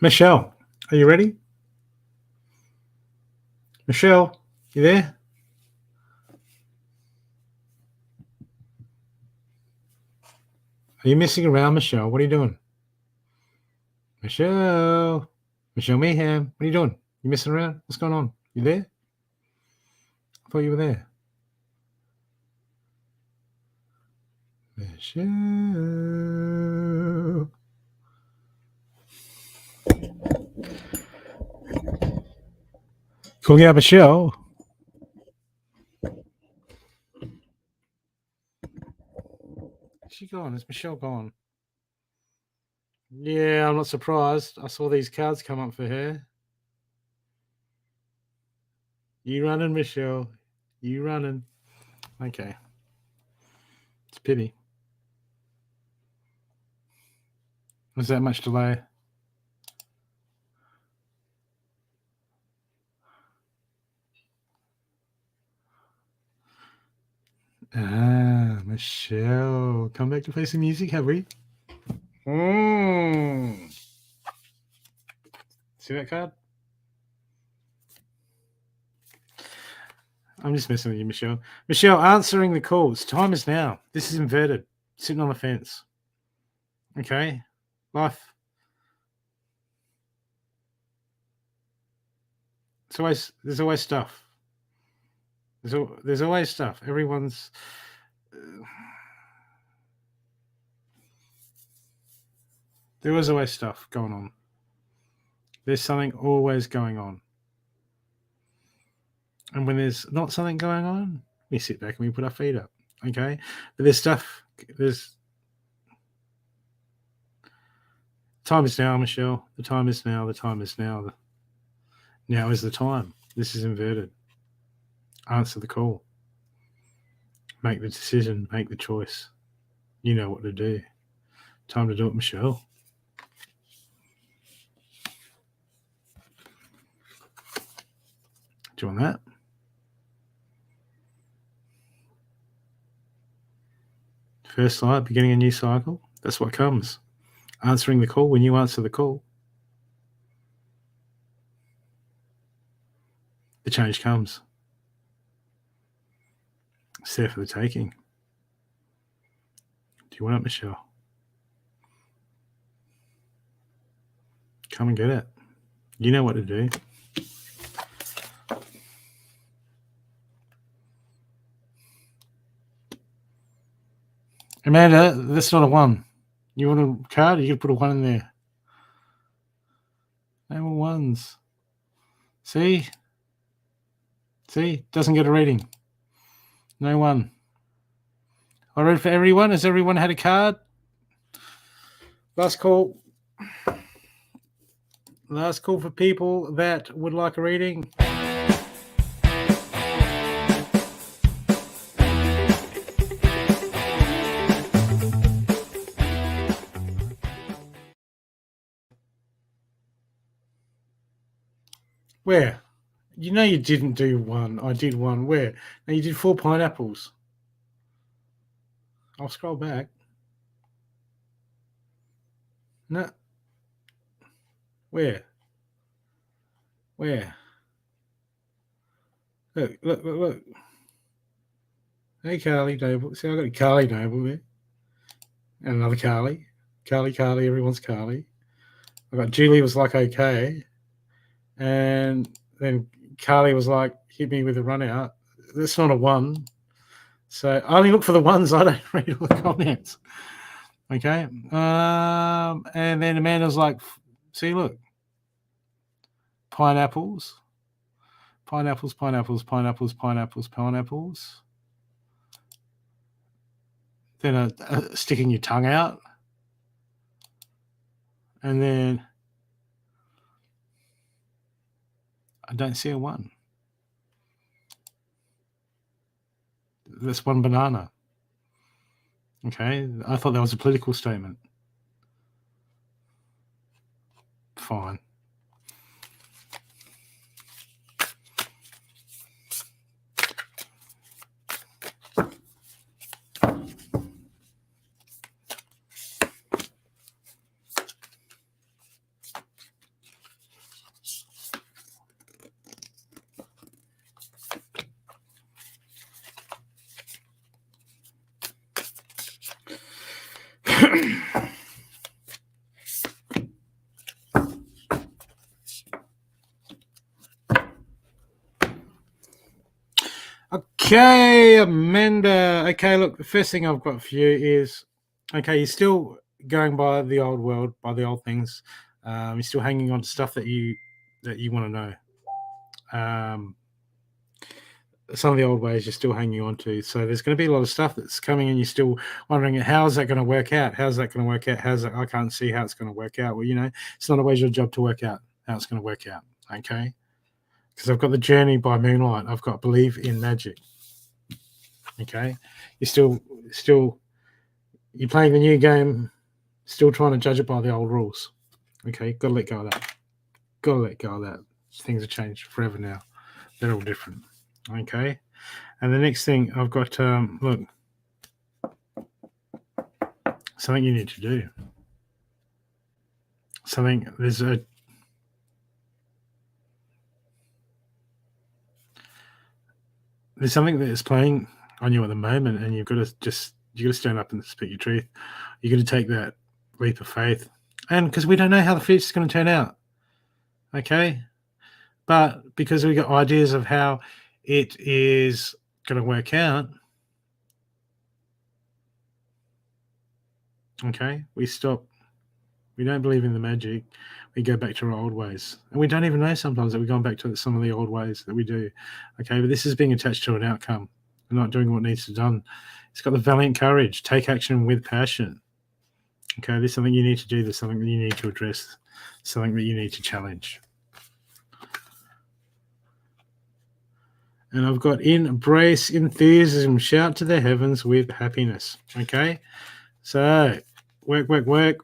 Michelle, are you ready? Michelle, you there? Are you messing around, Michelle? What are you doing? Michelle. Michelle Mayhem. What are you doing? You messing around? What's going on? You there? I thought you were there. Michelle. Calling out Michelle. Is she gone? Is Michelle gone? Yeah, I'm not surprised. I saw these cards come up for her. You running, Michelle? You running? Okay. It's a pity. Was that much delay? Ah, Michelle. Come back to play some music, have we? See that card? I'm just messing with you, Michelle. Michelle, answering the calls. Time is now. This is inverted. Sitting on the fence. Okay? Life. There's always stuff. There's always stuff. Everyone's... there was always stuff going on. There's something always going on. And when there's not something going on, we sit back and we put our feet up. Okay? But there's stuff... Time is now, Michelle. The time is now. The time is now. Now is the time. This is inverted. Answer the call. Make the decision. Make the choice. You know what to do. Time to do it, Michelle. Do you want that? First light, beginning a new cycle. That's what comes. Answering the call. When you answer the call, the change comes. It's there for the taking. Do you want it, Michelle? Come and get it. You know what to do. Amanda, that's not a 1. You want a card? You can put a 1 in there. No more 1s. See? Doesn't get a reading. No 1. I read for everyone. Has everyone had a card? Last call. Last call for people that would like a reading. Where? You know you didn't do 1. I did 1. Where? No, you did 4 pineapples. I'll scroll back. No. Where? Look. Hey, Carly Noble. See, I got a Carly Noble there. And another Carly. Carly, everyone's Carly. I got Julie was like, okay. And then Carly was like, hit me with a run out. That's not a 1. So I only look for the 1s. I don't read all the comments. Okay. And then Amanda's like, see, look. Pineapples. Then sticking your tongue out. And then I don't see a 1. That's 1 banana. Okay. I thought that was a political statement. Fine. Okay, Amanda. Okay, look, the first thing I've got for you is, okay, you're still going by the old world, by the old things. You're still hanging on to stuff that you want to know. some of the old ways you're still hanging on to. So there's going to be a lot of stuff that's coming and you're still wondering, how's that going to work out? How's that going to work out? I can't see how it's going to work out. Well, it's not always your job to work out how it's going to work out. Okay. Because I've got the Journey by Moonlight. I've got Believe in Magic. Okay. You're you're playing the new game, still trying to judge it by the old rules. Okay. Got to let go of that. Got to let go of that. Things have changed forever now. They're all different. Okay. And the next thing I've got, look, something you need to do. There's something that is playing on you at the moment, and you've got to stand up and speak your truth. You've got to take that leap of faith. And because we don't know how the future's going to turn out. Okay. But because we got ideas of how it is going to work out, okay, we stop. We don't believe in the magic. We go back to our old ways. And we don't even know sometimes that we're going back to some of the old ways that we do. Okay, but this is being attached to an outcome and not doing what needs to be done. It's got the valiant courage. Take action with passion. Okay, there's something you need to do. There's something that you need to address. Something that you need to challenge. And I've got embrace enthusiasm. Shout to the heavens with happiness. Okay, so work. It's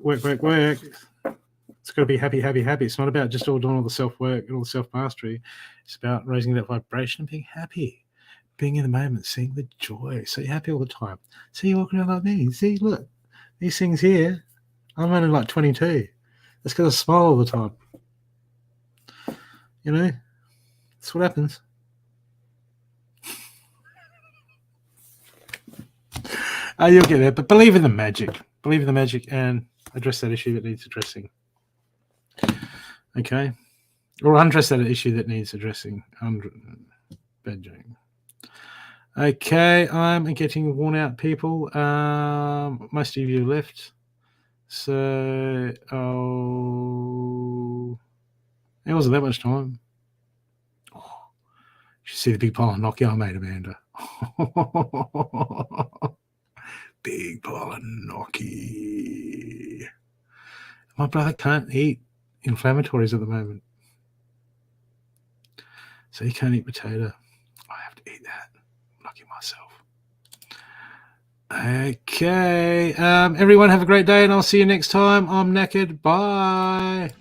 got to be happy. It's not about just doing all the self-work and all the self-mastery. It's about raising that vibration and being happy, being in the moment, seeing the joy. So you're happy all the time. See, you're walking around like me. See, look, these things here, I'm only like 22. It's because I smile all the time. That's what happens. You'll get there, but believe in the magic. Believe in the magic and address that issue that needs addressing. Okay, or undress that issue that needs addressing. Bad joke. Okay, I'm getting worn out, people. Most of you left, so it wasn't that much time. You should see the big pile of gnocchi I made, Amanda. Big pile of gnocchi. My brother can't eat inflammatories at the moment, so he can't eat potato. I have to eat that. I'm lucky myself. Okay, everyone have a great day, and I'll see you next time. I'm knackered. Bye.